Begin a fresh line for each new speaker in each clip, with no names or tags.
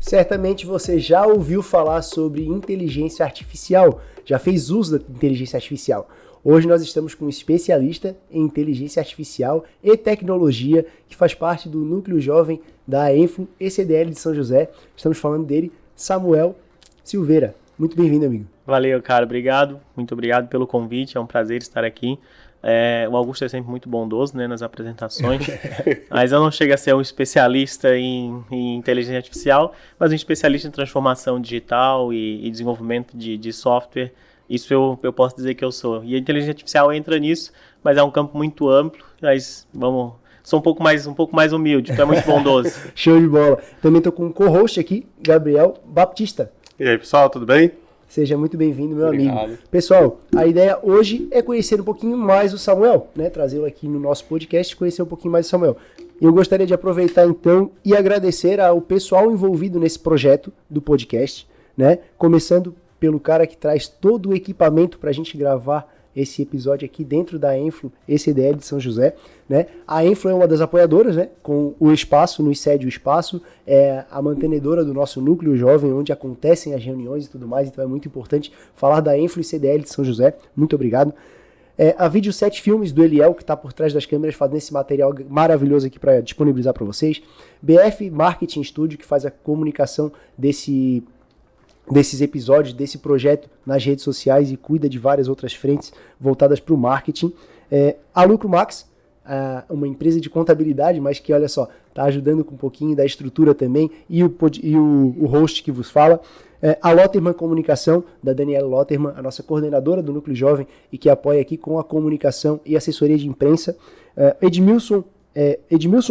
Certamente você já ouviu falar sobre inteligência artificial, já fez uso da inteligência artificial. Hoje nós estamos com um especialista em inteligência artificial e tecnologia que faz parte do núcleo jovem da Enflo ECDL de São José. Estamos falando dele, Samuel Silveira. Muito bem-vindo, amigo.
Valeu, cara. Obrigado. Muito obrigado pelo convite. É um prazer estar aqui. O Augusto é sempre muito bondoso, né, nas apresentações, mas eu não chego a ser um especialista em inteligência artificial, mas um especialista em transformação digital e desenvolvimento de software. Isso eu posso dizer que eu sou. E a inteligência artificial entra nisso, mas é um campo muito amplo. Mas sou um pouco mais humilde, tu é muito bondoso.
Show de bola. Também estou com um co-host aqui, Gabriel Baptista.
E aí, pessoal, tudo bem?
Seja muito bem-vindo, meu
Obrigado.
amigo. Pessoal, a ideia hoje é conhecer um pouquinho mais o Samuel, né? Trazê-lo aqui no nosso podcast, conhecer um pouquinho mais o Samuel. Eu gostaria de aproveitar então e agradecer ao pessoal envolvido nesse projeto do podcast, né? Começando pelo cara que traz todo o equipamento para a gente gravar esse episódio aqui dentro da Enflo ECDL de São José, né? A Enflo é uma das apoiadoras, né? Com o espaço, nos cede o espaço, é a mantenedora do nosso núcleo jovem, onde acontecem as reuniões e tudo mais, então é muito importante falar da Enflo ECDL de São José. Muito obrigado. A Vídeo 7 Filmes do Eliel, que está por trás das câmeras, fazendo esse material maravilhoso aqui para disponibilizar para vocês. BF Marketing Studio, que faz a comunicação desses episódios, desse projeto nas redes sociais e cuida de várias outras frentes voltadas para o marketing. A Lucro Max, uma empresa de contabilidade, mas que, olha só, está ajudando com um pouquinho da estrutura também, e o host que vos fala. A Lotterman Comunicação, da Daniela Lotterman, a nossa coordenadora do Núcleo Jovem e que apoia aqui com a comunicação e assessoria de imprensa. Edmilson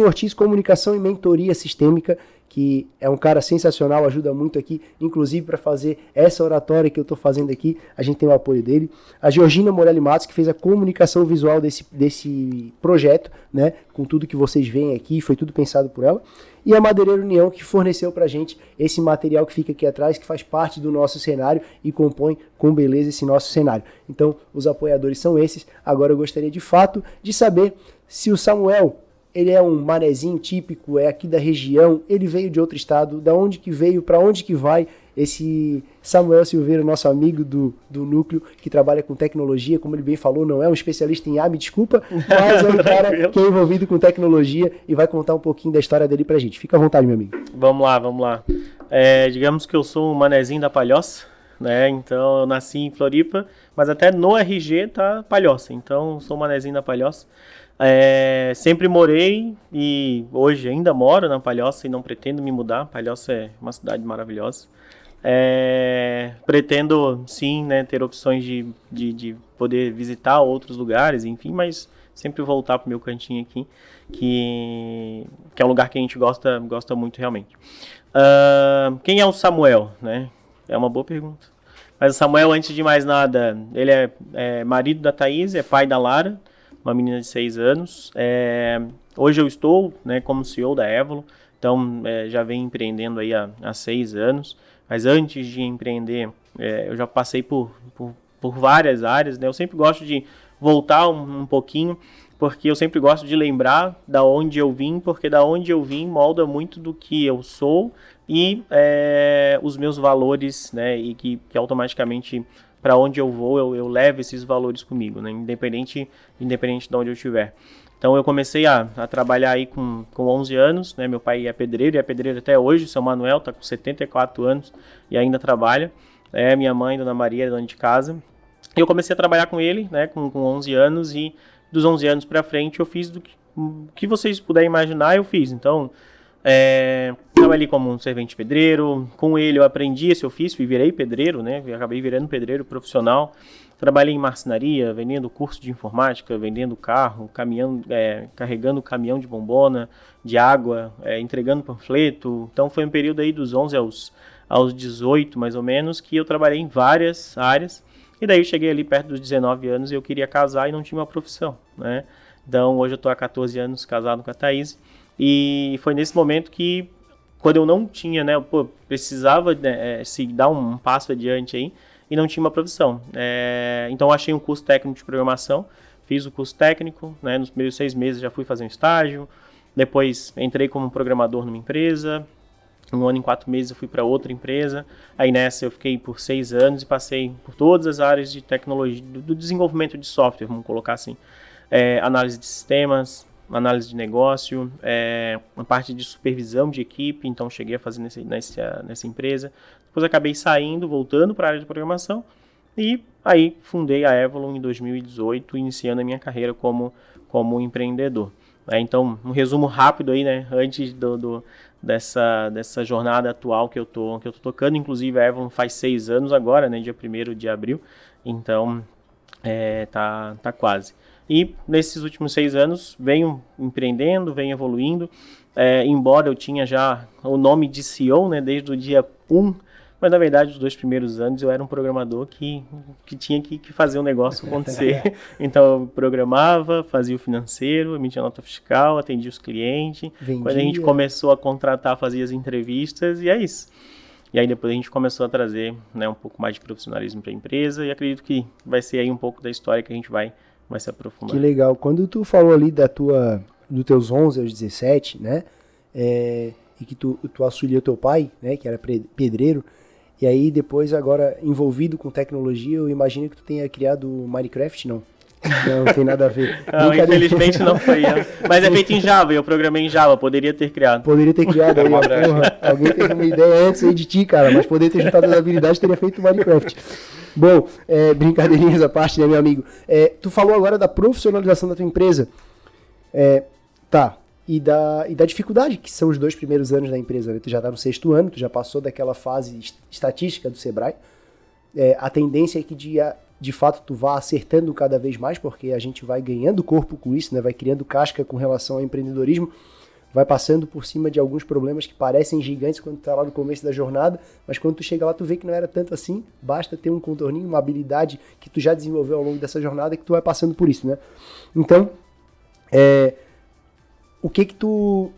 Ortiz, Comunicação e Mentoria Sistêmica, que é um cara sensacional, ajuda muito aqui, inclusive para fazer essa oratória que eu estou fazendo aqui, a gente tem o apoio dele. A Georgina Morelli Matos, que fez a comunicação visual desse projeto, né, com tudo que vocês veem aqui, foi tudo pensado por ela. E a Madeireira União, que forneceu para a gente esse material que fica aqui atrás, que faz parte do nosso cenário e compõe com beleza esse nosso cenário. Então, os apoiadores são esses. Agora eu gostaria de fato de saber se o Samuel, ele é um manezinho típico, é aqui da região, ele veio de outro estado, da onde que veio, para onde que vai esse Samuel Silveira, nosso amigo do núcleo, que trabalha com tecnologia, como ele bem falou, não é um especialista em IA, me desculpa, mas é um cara que é envolvido com tecnologia e vai contar um pouquinho da história dele pra gente. Fica à vontade, meu amigo.
Vamos lá. Digamos que eu sou um manezinho da Palhoça, né? Então eu nasci em Floripa, mas até no RG tá Palhoça, então eu sou um manezinho da Palhoça. Sempre morei e hoje ainda moro na Palhoça e não pretendo me mudar. Palhoça é uma cidade maravilhosa. Pretendo sim, né, ter opções de poder visitar outros lugares, enfim, mas sempre voltar pro meu cantinho aqui, que é um lugar que a gente gosta muito realmente. Quem é o Samuel, né? É uma boa pergunta. Mas o Samuel, antes de mais nada, ele é marido da Thaís, é pai da Lara, uma menina de 6 anos. Hoje eu estou, né, como CEO da Evolo, então já venho empreendendo aí há 6 anos, mas antes de empreender, eu já passei por várias áreas, né? Eu sempre gosto de voltar um pouquinho, porque eu sempre gosto de lembrar da onde eu vim, porque da onde eu vim molda muito do que eu sou e os meus valores, né, e que automaticamente para onde eu vou, eu levo esses valores comigo, né? Independente de onde eu estiver. Então eu comecei a trabalhar aí com 11 anos, né? Meu pai é pedreiro e é pedreiro até hoje, São Manuel, está com 74 anos e ainda trabalha. Minha mãe, Dona Maria, é dona de casa. E eu comecei a trabalhar com ele, né, com 11 anos, e dos 11 anos para frente eu fiz do que vocês puderem imaginar, eu fiz. Então, trabalhei como um servente pedreiro, com ele eu aprendi esse ofício e virei pedreiro, né? Eu acabei virando pedreiro profissional. Trabalhei em marcenaria, vendendo curso de informática, vendendo carro, carregando caminhão de bombona, de água, entregando panfleto. Então foi um período aí dos 11 aos 18, mais ou menos, que eu trabalhei em várias áreas. E daí eu cheguei ali perto dos 19 anos e eu queria casar e não tinha uma profissão, né? Então hoje eu estou há 14 anos casado com a Thaís. E foi nesse momento que, quando eu não tinha, né, precisava se dar um passo adiante aí, e não tinha uma profissão. Então eu achei um curso técnico de programação, fiz o curso técnico, né, nos primeiros 6 meses já fui fazer um estágio, depois entrei como programador numa empresa, Um ano e 4 meses eu fui para outra empresa, aí nessa eu fiquei por 6 anos e passei por todas as áreas de tecnologia, do desenvolvimento de software, vamos colocar assim, análise de sistemas, análise de negócio, uma parte de supervisão de equipe, então cheguei a fazer nessa empresa. Depois acabei saindo, voltando para a área de programação e aí fundei a Evolon em 2018, iniciando a minha carreira como empreendedor. Então, um resumo rápido aí, né, antes dessa jornada atual que eu tô tocando, inclusive a Evolon faz 6 anos agora, né, dia 1º de abril, então tá quase. E nesses últimos 6 anos venho empreendendo, venho evoluindo, embora eu tinha já o nome de CEO, né, desde o dia 1, mas na verdade os 2 primeiros anos eu era um programador que tinha que fazer o negócio acontecer. Então eu programava, fazia o financeiro, emitia nota fiscal, atendia os clientes.
Vendia.
Quando a gente começou a contratar, fazia as entrevistas e é isso. E aí depois a gente começou a trazer, né, um pouco mais de profissionalismo para a empresa e acredito que vai ser aí um pouco da história que a gente vai se aprofundar.
Que legal. Quando tu falou ali dos teus 11 aos 17, né, e que tu auxiliou teu pai, né, que era pedreiro, e aí depois agora envolvido com tecnologia, eu imagino que tu tenha criado Minecraft, não? Não tem nada a ver.
Não, infelizmente não foi. Mas é feito em Java, eu programei em Java, poderia ter criado.
Poderia ter criado aí, porra. Alguém teve uma ideia antes aí de ti, cara, mas poderia ter juntado as habilidades, teria feito Minecraft. Bom, brincadeirinhas à parte, né, meu amigo? Tu falou agora da profissionalização da tua empresa. Tá. E da dificuldade, que são os 2 primeiros anos da empresa, né? Tu já tá no 6º ano, tu já passou daquela fase estatística do Sebrae. A tendência é que de fato tu vá acertando cada vez mais, porque a gente vai ganhando corpo com isso, né? Vai criando casca com relação ao empreendedorismo, vai passando por cima de alguns problemas que parecem gigantes quando tu tá lá no começo da jornada, mas quando tu chega lá tu vê que não era tanto assim, basta ter um contorninho, uma habilidade que tu já desenvolveu ao longo dessa jornada que tu vai passando por isso, né? Então, o que que tu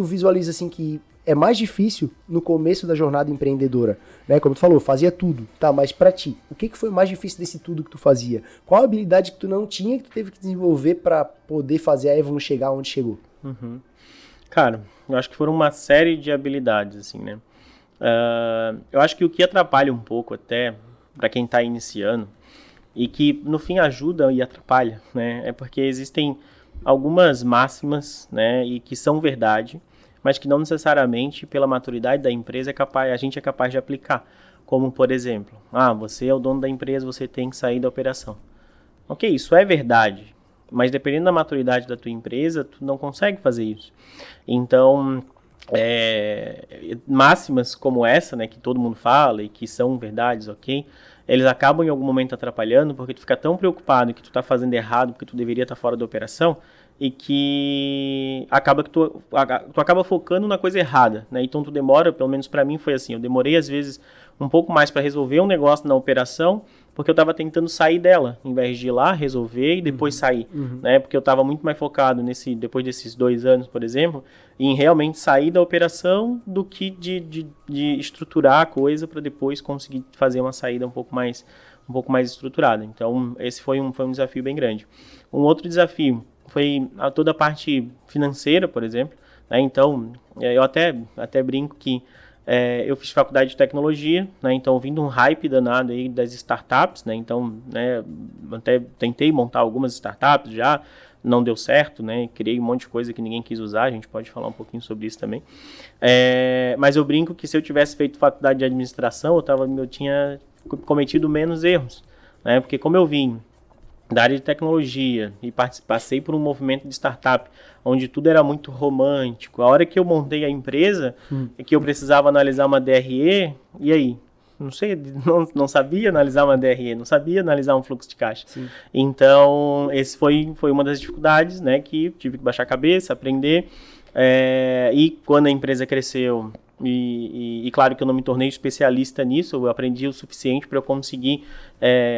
visualiza assim que é mais difícil no começo da jornada empreendedora, né? Como tu falou, fazia tudo, tá? Mas pra ti, o que foi mais difícil desse tudo que tu fazia? Qual a habilidade que tu não tinha que tu teve que desenvolver pra poder fazer a Evolon chegar onde chegou?
Uhum. Cara, eu acho que foram uma série de habilidades, assim, né? Eu acho que o que atrapalha um pouco até pra quem tá iniciando e que no fim ajuda e atrapalha, né? É porque existem algumas máximas, né, e que são verdade, mas que não necessariamente pela maturidade da empresa a gente é capaz de aplicar. Como, por exemplo, você é o dono da empresa, você tem que sair da operação. Ok, isso é verdade, mas dependendo da maturidade da tua empresa, tu não consegue fazer isso. Então, máximas como essa, né, que todo mundo fala e que são verdades, ok, eles acabam em algum momento atrapalhando porque tu fica tão preocupado que tu tá fazendo errado porque tu deveria estar fora da operação e que acaba que tu acaba focando na coisa errada, né? Então tu demora, pelo menos para mim foi assim, eu demorei às vezes um pouco mais para resolver um negócio na operação porque eu estava tentando sair dela, em vez de ir lá, resolver e depois sair, né? Porque eu estava muito mais focado depois desses 2 anos, por exemplo, em realmente sair da operação do que de estruturar a coisa para depois conseguir fazer uma saída um pouco mais estruturada. Então, esse foi um desafio bem grande. Um outro desafio foi toda a parte financeira, por exemplo, né? Então, eu até brinco que eu fiz faculdade de tecnologia, né? Então vindo um hype danado aí das startups, né? Então, né, até tentei montar algumas startups já, não deu certo, né? Criei um monte de coisa que ninguém quis usar, a gente pode falar um pouquinho sobre isso também. Mas eu brinco que se eu tivesse feito faculdade de administração, eu tinha cometido menos erros, né? Porque como eu vim da área de tecnologia e passei por um movimento de startup onde tudo era muito romântico. A hora que eu montei a empresa e que eu precisava analisar uma DRE, e aí? Não sei, não sabia analisar uma DRE, não sabia analisar um fluxo de caixa. Sim. Então, esse foi uma das dificuldades, né, que tive que baixar a cabeça, aprender. E quando a empresa cresceu, e claro que eu não me tornei especialista nisso, eu aprendi o suficiente para eu conseguir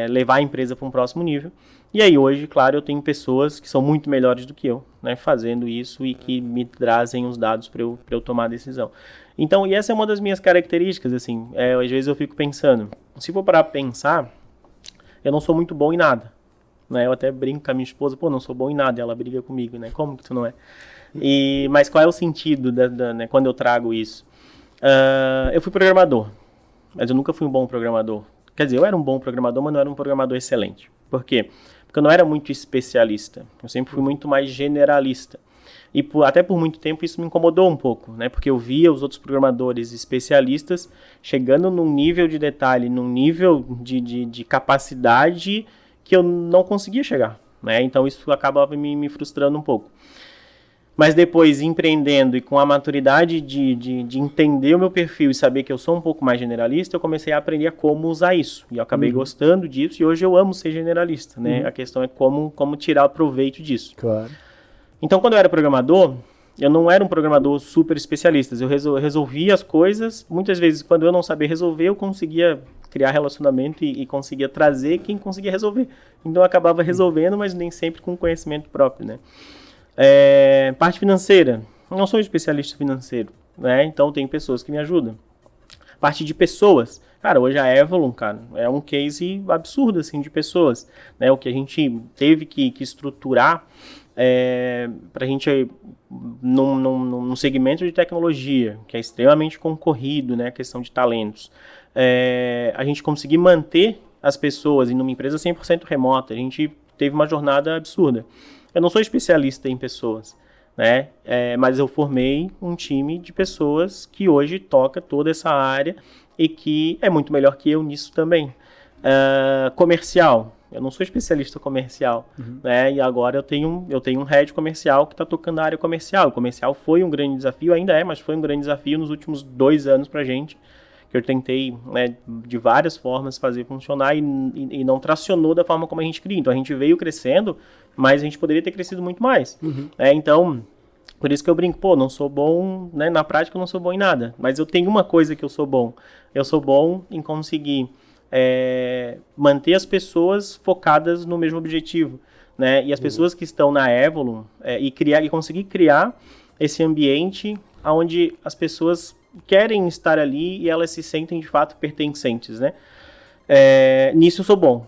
levar a empresa para um próximo nível. E aí hoje, claro, eu tenho pessoas que são muito melhores do que eu, né, fazendo isso e que me trazem os dados para eu tomar a decisão. Então, e essa é uma das minhas características, assim, às vezes eu fico pensando, se for parar para pensar, eu não sou muito bom em nada, né, eu até brinco com a minha esposa, não sou bom em nada, ela briga comigo, né, como que tu não é? Mas qual é o sentido né, quando eu trago isso? Eu fui programador, mas eu nunca fui um bom programador. Quer dizer, eu era um bom programador, mas não era um programador excelente. Por quê? Porque eu não era muito especialista. Eu sempre fui muito mais generalista. E até por muito tempo isso me incomodou um pouco, né? Porque eu via os outros programadores especialistas chegando num nível de detalhe, num nível de capacidade que eu não conseguia chegar, né? Então isso acabava me frustrando um pouco. Mas depois, empreendendo e com a maturidade de entender o meu perfil e saber que eu sou um pouco mais generalista, eu comecei a aprender a como usar isso. E eu acabei gostando disso e hoje eu amo ser generalista, né? A questão é como tirar proveito disso.
Claro.
Então, quando eu era programador, eu não era um programador super especialista. Eu resolvia as coisas. Muitas vezes, quando eu não sabia resolver, eu conseguia criar relacionamento e conseguia trazer quem conseguia resolver. Então, eu acabava resolvendo, mas nem sempre com conhecimento próprio, né? Parte financeira. Eu não sou especialista financeiro, né? Então, tem pessoas que me ajudam. Parte de pessoas. Cara, hoje a Evolum, cara, é um case absurdo, assim, de pessoas, né? O que a gente teve que estruturar para a gente, num segmento de tecnologia, que é extremamente concorrido, né? A questão de talentos. A gente conseguir manter as pessoas em uma empresa 100% remota, a gente teve uma jornada absurda. Eu não sou especialista em pessoas, né? Mas eu formei um time de pessoas que hoje toca toda essa área e que é muito melhor que eu nisso também. Comercial. Eu não sou especialista comercial, né? E agora eu tenho um head comercial que está tocando a área comercial. O comercial foi um grande desafio, ainda é, mas foi um grande desafio nos últimos 2 anos para a gente, que eu tentei, né, de várias formas fazer funcionar e não tracionou da forma como a gente queria. Então a gente veio crescendo, mas a gente poderia ter crescido muito mais. Então, por isso que eu brinco, não sou bom, né, na prática eu não sou bom em nada, mas eu tenho uma coisa que eu sou bom. Eu sou bom em conseguir manter as pessoas focadas no mesmo objetivo, né? E as pessoas que estão na Evolum e conseguir criar esse ambiente onde as pessoas querem estar ali e elas se sentem de fato pertencentes, né? Nisso eu sou bom.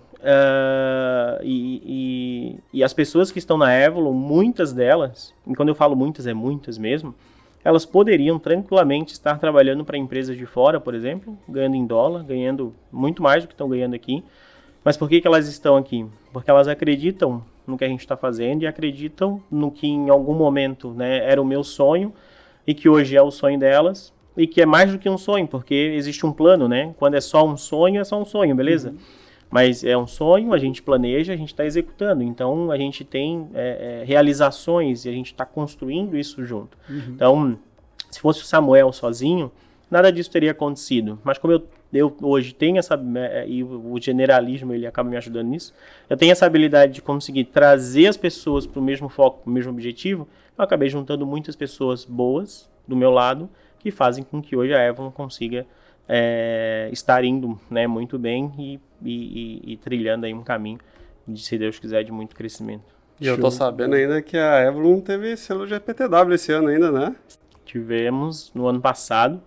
E as pessoas que estão na Evolum, muitas delas, e quando eu falo muitas, é muitas mesmo, elas poderiam tranquilamente estar trabalhando para empresas de fora, por exemplo, ganhando em dólar, ganhando muito mais do que estão ganhando aqui. Mas por que elas estão aqui? Porque elas acreditam no que a gente está fazendo e acreditam no que em algum momento, né, era o meu sonho e que hoje é o sonho delas e que é mais do que um sonho, porque existe um plano, né? Quando é só um sonho, beleza? Mas é um sonho, a gente planeja, a gente está executando. Então, a gente tem realizações e a gente está construindo isso junto. Então, se fosse o Samuel sozinho, nada disso teria acontecido. Mas como eu hoje tenho essa... e o generalismo, ele acaba me ajudando nisso. Eu tenho essa habilidade de conseguir trazer as pessoas para o mesmo foco, para o mesmo objetivo. Eu acabei juntando muitas pessoas boas do meu lado, que fazem com que hoje a Evolum consiga estar indo, né, muito bem e trilhando aí um caminho, se Deus quiser, de muito crescimento.
E eu tô sabendo ainda que a Evolum teve selo GPTW esse ano ainda, né?
Tivemos no ano passado,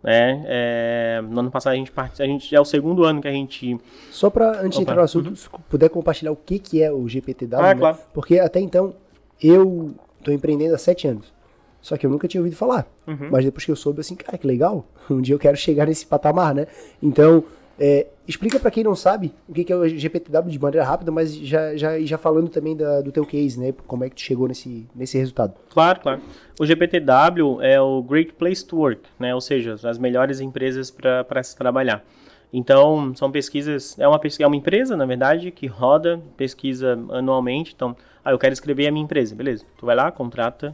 né? No ano passado a gente é o segundo ano que a gente...
Só para, antes de entrar no assunto, se puder compartilhar o que é o GPTW, né?
Claro.
Porque até então eu tô empreendendo há 7 anos. Só que eu nunca tinha ouvido falar. Mas depois que eu soube, assim, cara, que legal. Um dia eu quero chegar nesse patamar, né? Então, explica para quem não sabe o que é o GPTW de maneira rápida, mas já falando também do teu case, né? Como é que tu chegou nesse resultado. Claro.
O GPTW é o Great Place to Work, né? Ou seja, as melhores empresas para se trabalhar. Então, são pesquisas... É uma empresa, na verdade, que roda pesquisa anualmente. Então, eu quero escrever a minha empresa, beleza. Tu vai lá, contrata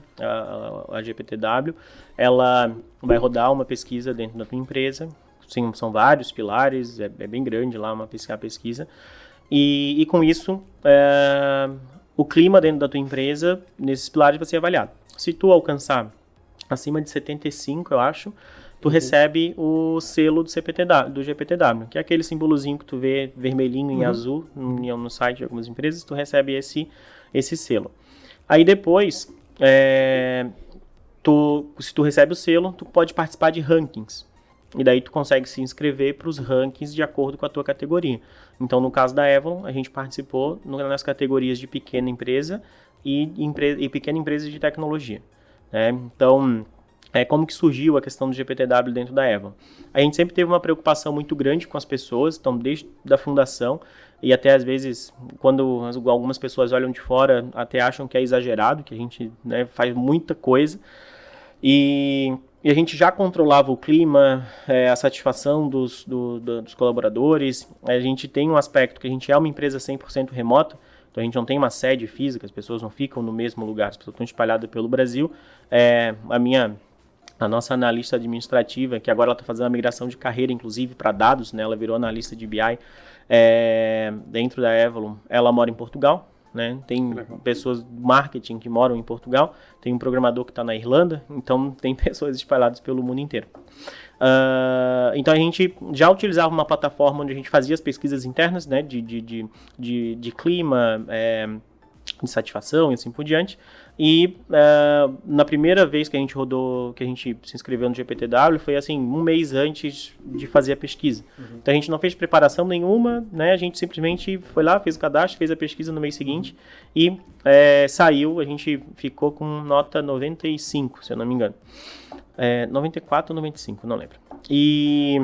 a GPTW, ela vai rodar uma pesquisa dentro da tua empresa. Sim, são vários pilares, é bem grande lá a pesquisa. E com isso, o clima dentro da tua empresa, nesses pilares, vai ser avaliado. Se tu alcançar acima de 75, eu acho, tu recebe o selo do GPTW, que é aquele símbolozinho que tu vê vermelhinho em azul no site de algumas empresas, tu recebe esse selo. Aí depois, se tu recebe o selo, tu pode participar de rankings. E daí tu consegue se inscrever para os rankings de acordo com a tua categoria. Então, no caso da Evolum, a gente participou nas categorias de pequena empresa e pequena empresa de tecnologia, né? Então, como que surgiu a questão do GPTW dentro da Avalon. A gente sempre teve uma preocupação muito grande com as pessoas, então desde a fundação, e até às vezes, quando algumas pessoas olham de fora, até acham que é exagerado, que a gente, né, faz muita coisa, e a gente já controlava o clima, a satisfação dos colaboradores. A gente tem um aspecto que a gente é uma empresa 100% remota, então a gente não tem uma sede física, as pessoas não ficam no mesmo lugar, as pessoas estão espalhadas pelo Brasil. A nossa analista administrativa, que agora ela está fazendo a migração de carreira, inclusive, para dados, né? Ela virou analista de BI dentro da Avalon. Ela mora em Portugal, né? Tem pessoas do marketing que moram em Portugal, tem um programador que está na Irlanda, então tem pessoas espalhadas pelo mundo inteiro. Então a gente já utilizava uma plataforma onde a gente fazia as pesquisas internas, né? de clima, de satisfação e assim por diante. E na primeira vez que a gente rodou, que a gente se inscreveu no GPTW, foi assim, um mês antes de fazer a pesquisa. Então a gente não fez preparação nenhuma, né? A gente simplesmente foi lá, fez o cadastro, fez a pesquisa no mês seguinte e saiu, a gente ficou com nota 95, se eu não me engano. 94 ou 95, não lembro. E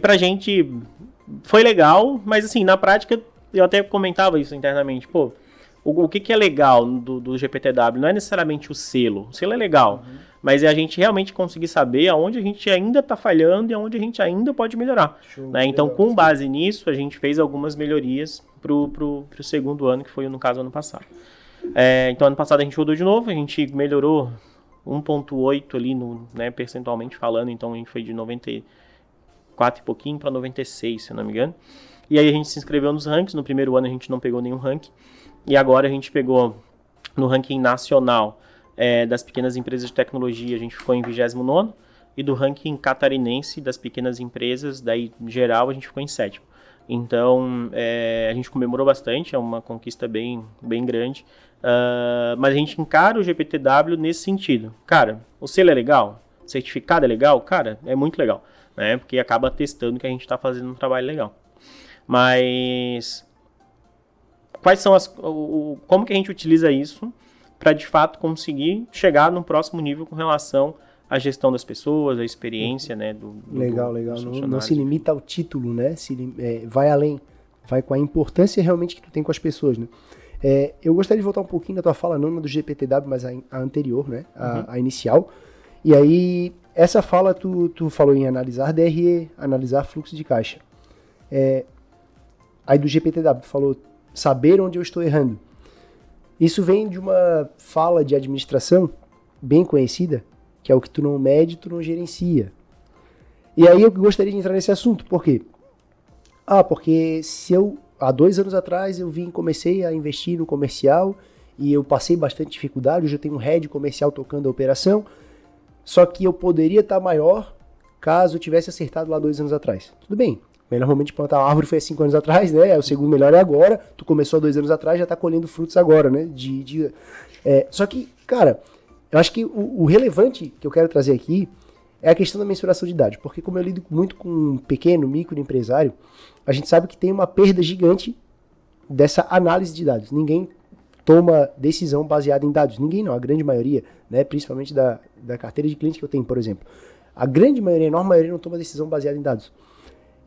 pra gente foi legal, mas assim, na prática, eu até comentava isso internamente, pô, o que é legal do GPTW não é necessariamente o selo é legal, mas é a gente realmente conseguir saber aonde a gente ainda está falhando e aonde a gente ainda pode melhorar. Né? Então, com base nisso, a gente fez algumas melhorias pro segundo ano, que foi, no caso, ano passado. Então, ano passado a gente rodou de novo, a gente melhorou 1,8 ali, né, percentualmente falando, então a gente foi de 94 e pouquinho para 96, se eu não me engano. E aí a gente se inscreveu nos rankings, no primeiro ano a gente não pegou nenhum ranking, e agora a gente pegou no ranking nacional das pequenas empresas de tecnologia, a gente ficou em 29º, e do ranking catarinense das pequenas empresas, daí geral, a gente ficou em 7º. Então, a gente comemorou bastante, é uma conquista bem grande, mas a gente encara o GPTW nesse sentido. Cara, o selo é legal? O certificado é legal? Cara, é muito legal, né? Porque acaba testando que a gente está fazendo um trabalho legal. Mas quais são como que a gente utiliza isso para de fato conseguir chegar no próximo nível com relação à gestão das pessoas, a experiência, né,
legal. Não se limita ao título, né? Vai além, vai com a importância realmente que tu tem com as pessoas, né? Eu gostaria de voltar um pouquinho na tua fala, não na do GPTW, mas a anterior, né? A inicial. E aí, essa fala tu falou em analisar DRE, analisar fluxo de caixa. Aí do GPTW tu falou saber onde eu estou errando. Isso vem de uma fala de administração bem conhecida, que é o que tu não mede, tu não gerencia. E aí eu gostaria de entrar nesse assunto. Por quê? Porque há 2 anos atrás comecei a investir no comercial e eu passei bastante dificuldade, hoje eu tenho um head comercial tocando a operação, só que eu poderia estar maior caso eu tivesse acertado lá 2 anos atrás. Tudo bem. O melhor momento de plantar uma árvore foi há 5 anos atrás, né? O segundo melhor é agora. Tu começou há 2 anos atrás, já está colhendo frutos agora, né? Só que, cara, eu acho que o relevante que eu quero trazer aqui é a questão da mensuração de dados. Porque como eu lido muito com um pequeno, micro empresário, a gente sabe que tem uma perda gigante dessa análise de dados. Ninguém toma decisão baseada em dados. Ninguém não, a grande maioria, né? Principalmente da carteira de clientes que eu tenho, por exemplo. A grande maioria, a enorme maioria não toma decisão baseada em dados.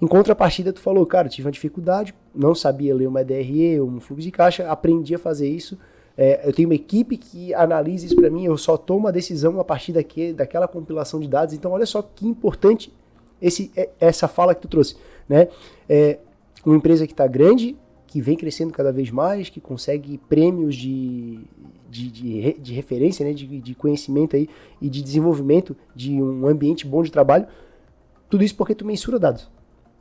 Em contrapartida, tu falou, cara, tive uma dificuldade, não sabia ler uma DRE, um fluxo de caixa, aprendi a fazer isso. Eu tenho uma equipe que analisa isso para mim, eu só tomo a decisão a partir daquela compilação de dados. Então, olha só que importante essa fala que tu trouxe, né? Uma empresa que está grande, que vem crescendo cada vez mais, que consegue prêmios de referência, né? de conhecimento aí, e de desenvolvimento de um ambiente bom de trabalho. Tudo isso porque tu mensura dados.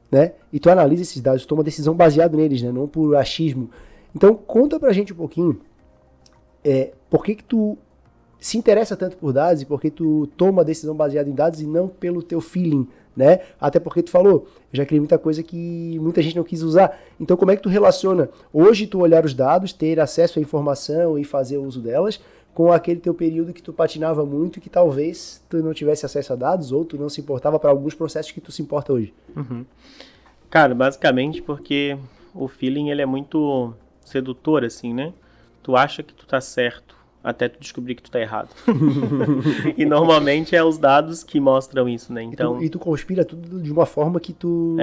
Né? E tu analisa esses dados, toma decisão baseada neles, né? Não por achismo. Então, conta pra gente um pouquinho por que tu se interessa tanto por dados e por que tu toma decisão baseada em dados e não pelo teu feeling, né? Até porque tu falou, eu já criei muita coisa que muita gente não quis usar. Então, como é que tu relaciona hoje tu olhar os dados, ter acesso à informação e fazer uso delas, com aquele teu período que tu patinava muito e que talvez tu não tivesse acesso a dados ou tu não se importava para alguns processos que tu se importa hoje?
Cara, basicamente porque o feeling ele é muito sedutor, assim, né? Tu acha que tu tá certo até tu descobrir que tu tá errado. E normalmente é os dados que mostram isso, né? Então,
e tu conspira tudo de uma forma que tu...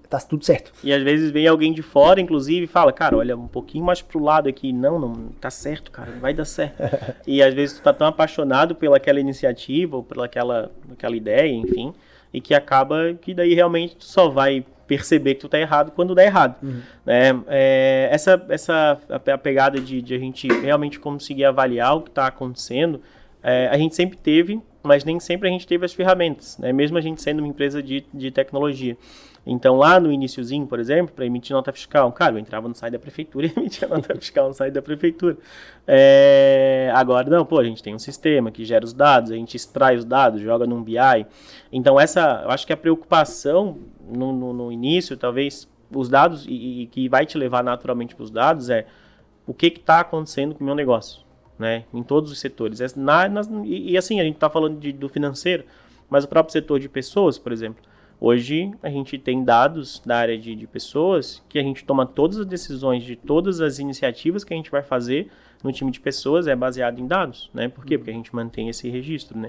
tá tudo certo.
E às vezes vem alguém de fora, inclusive, e fala, cara, olha, um pouquinho mais pro lado aqui. Não tá certo, cara, vai dar certo. E às vezes tu tá tão apaixonado pelaquela iniciativa, ou pelaquela ideia, enfim, e que acaba que daí realmente tu só vai perceber que tu tá errado quando dá errado. A pegada de a gente realmente conseguir avaliar o que está acontecendo, a gente sempre teve, mas nem sempre a gente teve as ferramentas, né? Mesmo a gente sendo uma empresa de tecnologia. Então, lá no iniciozinho, por exemplo, para emitir nota fiscal, cara, eu entrava no site da prefeitura e emitia nota fiscal no site da prefeitura. Agora, não, a gente tem um sistema que gera os dados, a gente extrai os dados, joga num BI. Então, eu acho que a preocupação no início, talvez, os dados, e que vai te levar naturalmente para os dados, é o que está acontecendo com o meu negócio, né? Em todos os setores. E assim, a gente está falando do financeiro, mas o próprio setor de pessoas, por exemplo. Hoje, a gente tem dados da área de pessoas que a gente toma todas as decisões de todas as iniciativas que a gente vai fazer no time de pessoas é baseado em dados, né? Por quê? Porque a gente mantém esse registro, né?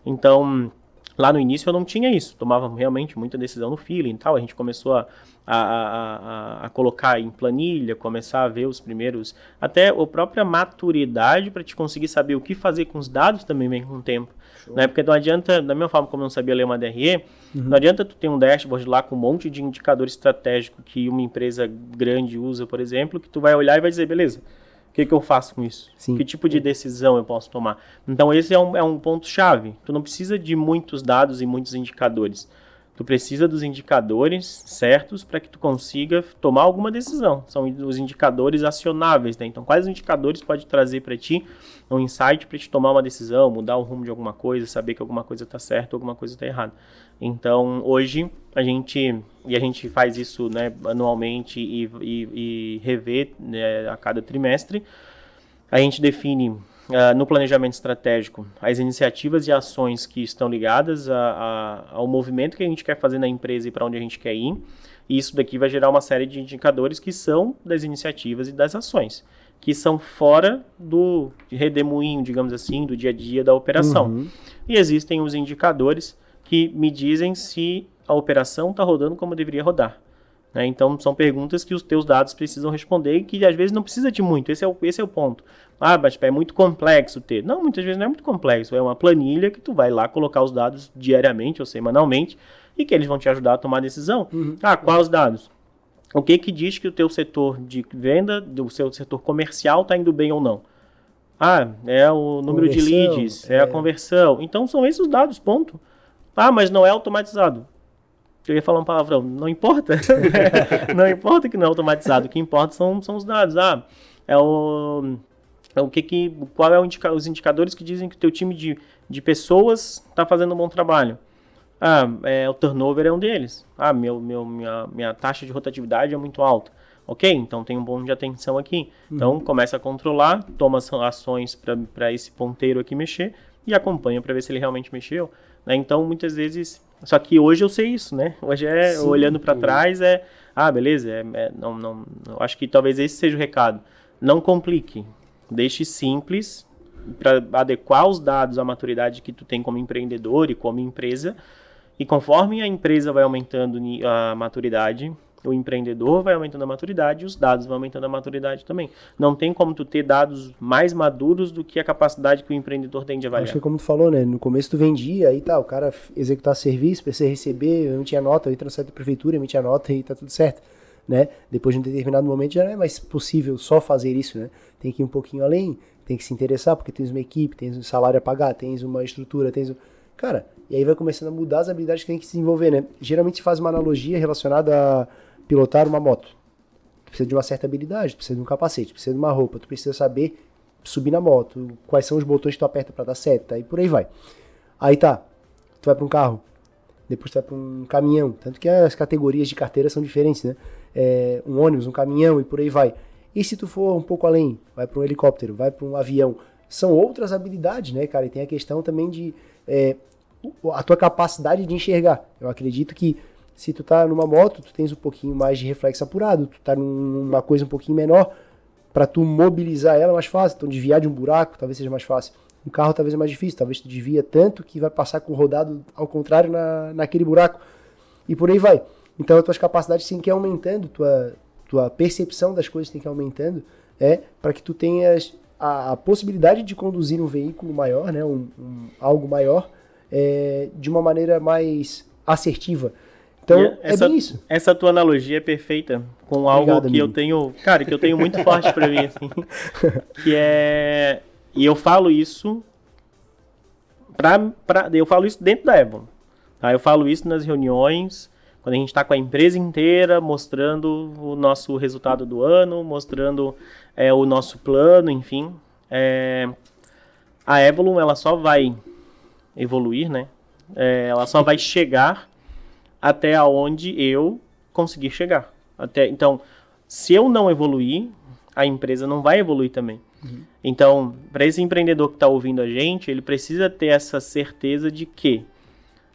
Então, lá no início eu não tinha isso, tomava realmente muita decisão no feeling e tal, a gente começou a colocar em planilha, começar a ver os primeiros, até a própria maturidade para te conseguir saber o que fazer com os dados também vem com o tempo. Né? Porque não adianta, da mesma forma como eu não sabia ler uma DRE, não adianta tu ter um dashboard lá com um monte de indicador estratégico que uma empresa grande usa, por exemplo, que tu vai olhar e vai dizer, beleza, o que eu faço com isso? Sim. Que tipo de decisão eu posso tomar? Então esse é um ponto-chave. Tu não precisa de muitos dados e muitos indicadores. Tu precisa dos indicadores certos para que tu consiga tomar alguma decisão. São os indicadores acionáveis, né? Então, quais indicadores pode trazer para ti um insight para te tomar uma decisão, mudar o rumo de alguma coisa, saber que alguma coisa está certa ou alguma coisa está errada. Então, hoje, a gente faz isso, né, anualmente e revê, né, a cada trimestre. A gente define no planejamento estratégico as iniciativas e ações que estão ligadas ao movimento que a gente quer fazer na empresa e para onde a gente quer ir. E isso daqui vai gerar uma série de indicadores que são das iniciativas e das ações, que são fora do redemoinho, digamos assim, do dia a dia da operação. E existem os indicadores que me dizem se a operação está rodando como deveria rodar. Né? Então, são perguntas que os teus dados precisam responder e que, às vezes, não precisa de muito. Esse é o ponto. Mas é muito complexo ter. Não, muitas vezes não é muito complexo. É uma planilha que tu vai lá colocar os dados diariamente ou semanalmente e que eles vão te ajudar a tomar a decisão. Quais os dados? O que diz que o teu setor de venda, o seu setor comercial está indo bem ou não? É o número de leads, é a conversão. Então, são esses os dados, ponto. Mas não é automatizado. Eu ia falar um palavrão, não importa. Não importa que não é automatizado, o que importa são os dados. Qual é os indicadores que dizem que o teu time de pessoas está fazendo um bom trabalho? O turnover é um deles. Minha taxa de rotatividade é muito alta. Ok, então tem um ponto de atenção aqui. Então começa a controlar, toma ações para esse ponteiro aqui mexer e acompanha para ver se ele realmente mexeu. Né? Então muitas vezes... Só que hoje eu sei isso, né? Hoje olhando para trás beleza, não, eu acho que talvez esse seja o recado. Não complique, deixe simples para adequar os dados à maturidade que tu tem como empreendedor e como empresa. E conforme a empresa vai aumentando a maturidade, o empreendedor vai aumentando a maturidade e os dados vão aumentando a maturidade também. Não tem como tu ter dados mais maduros do que a capacidade que o empreendedor tem de avaliar.
Acho que como tu falou, né? No começo tu vendia, aí tá, o cara executar serviço, precisa receber, eu não tinha nota, eu entra no site da prefeitura, eu emitia nota e tá tudo certo, né? Depois de um determinado momento já não é mais possível só fazer isso, né? Tem que ir um pouquinho além, tem que se interessar, porque tens uma equipe, tens um salário a pagar, tens uma estrutura, Cara, e aí vai começando a mudar as habilidades que tem que se desenvolver, né? Geralmente se faz uma analogia relacionada a pilotar uma moto. Tu precisa de uma certa habilidade, tu precisa de um capacete, tu precisa de uma roupa, tu precisa saber subir na moto, quais são os botões que tu aperta para dar seta, e por aí vai. Aí tá, tu vai para um carro, depois tu vai para um caminhão, tanto que as categorias de carteira são diferentes, né? Um ônibus, um caminhão e por aí vai. E se tu for um pouco além, vai para um helicóptero, vai para um avião, são outras habilidades, né, cara? E tem a questão também de a tua capacidade de enxergar. Eu acredito que se tu tá numa moto, tu tens um pouquinho mais de reflexo apurado, tu tá numa coisa um pouquinho menor, para tu mobilizar ela é mais fácil. Então, desviar de um buraco talvez seja mais fácil. Um carro talvez é mais difícil, talvez tu desvia tanto que vai passar com o rodado ao contrário naquele buraco. E por aí vai. Então, as tuas capacidades têm que ir aumentando, tua percepção das coisas tem que ir aumentando, para que tu tenhas a possibilidade de conduzir um veículo maior, né, algo maior, de uma maneira mais assertiva. Então, bem isso.
Essa tua analogia é perfeita com algo que amigo. Eu tenho, cara, que eu tenho muito forte para mim, assim, que é, e eu falo isso eu falo isso dentro da Avalon, tá? Eu falo isso nas reuniões, quando a gente está com a empresa inteira, mostrando o nosso resultado do ano, mostrando o nosso plano, enfim. A Avalon, ela só vai evoluir, né? Ela só vai chegar até onde eu conseguir chegar. Então, se eu não evoluir, a empresa não vai evoluir também. Uhum. Então, para esse empreendedor que está ouvindo a gente, ele precisa ter essa certeza de que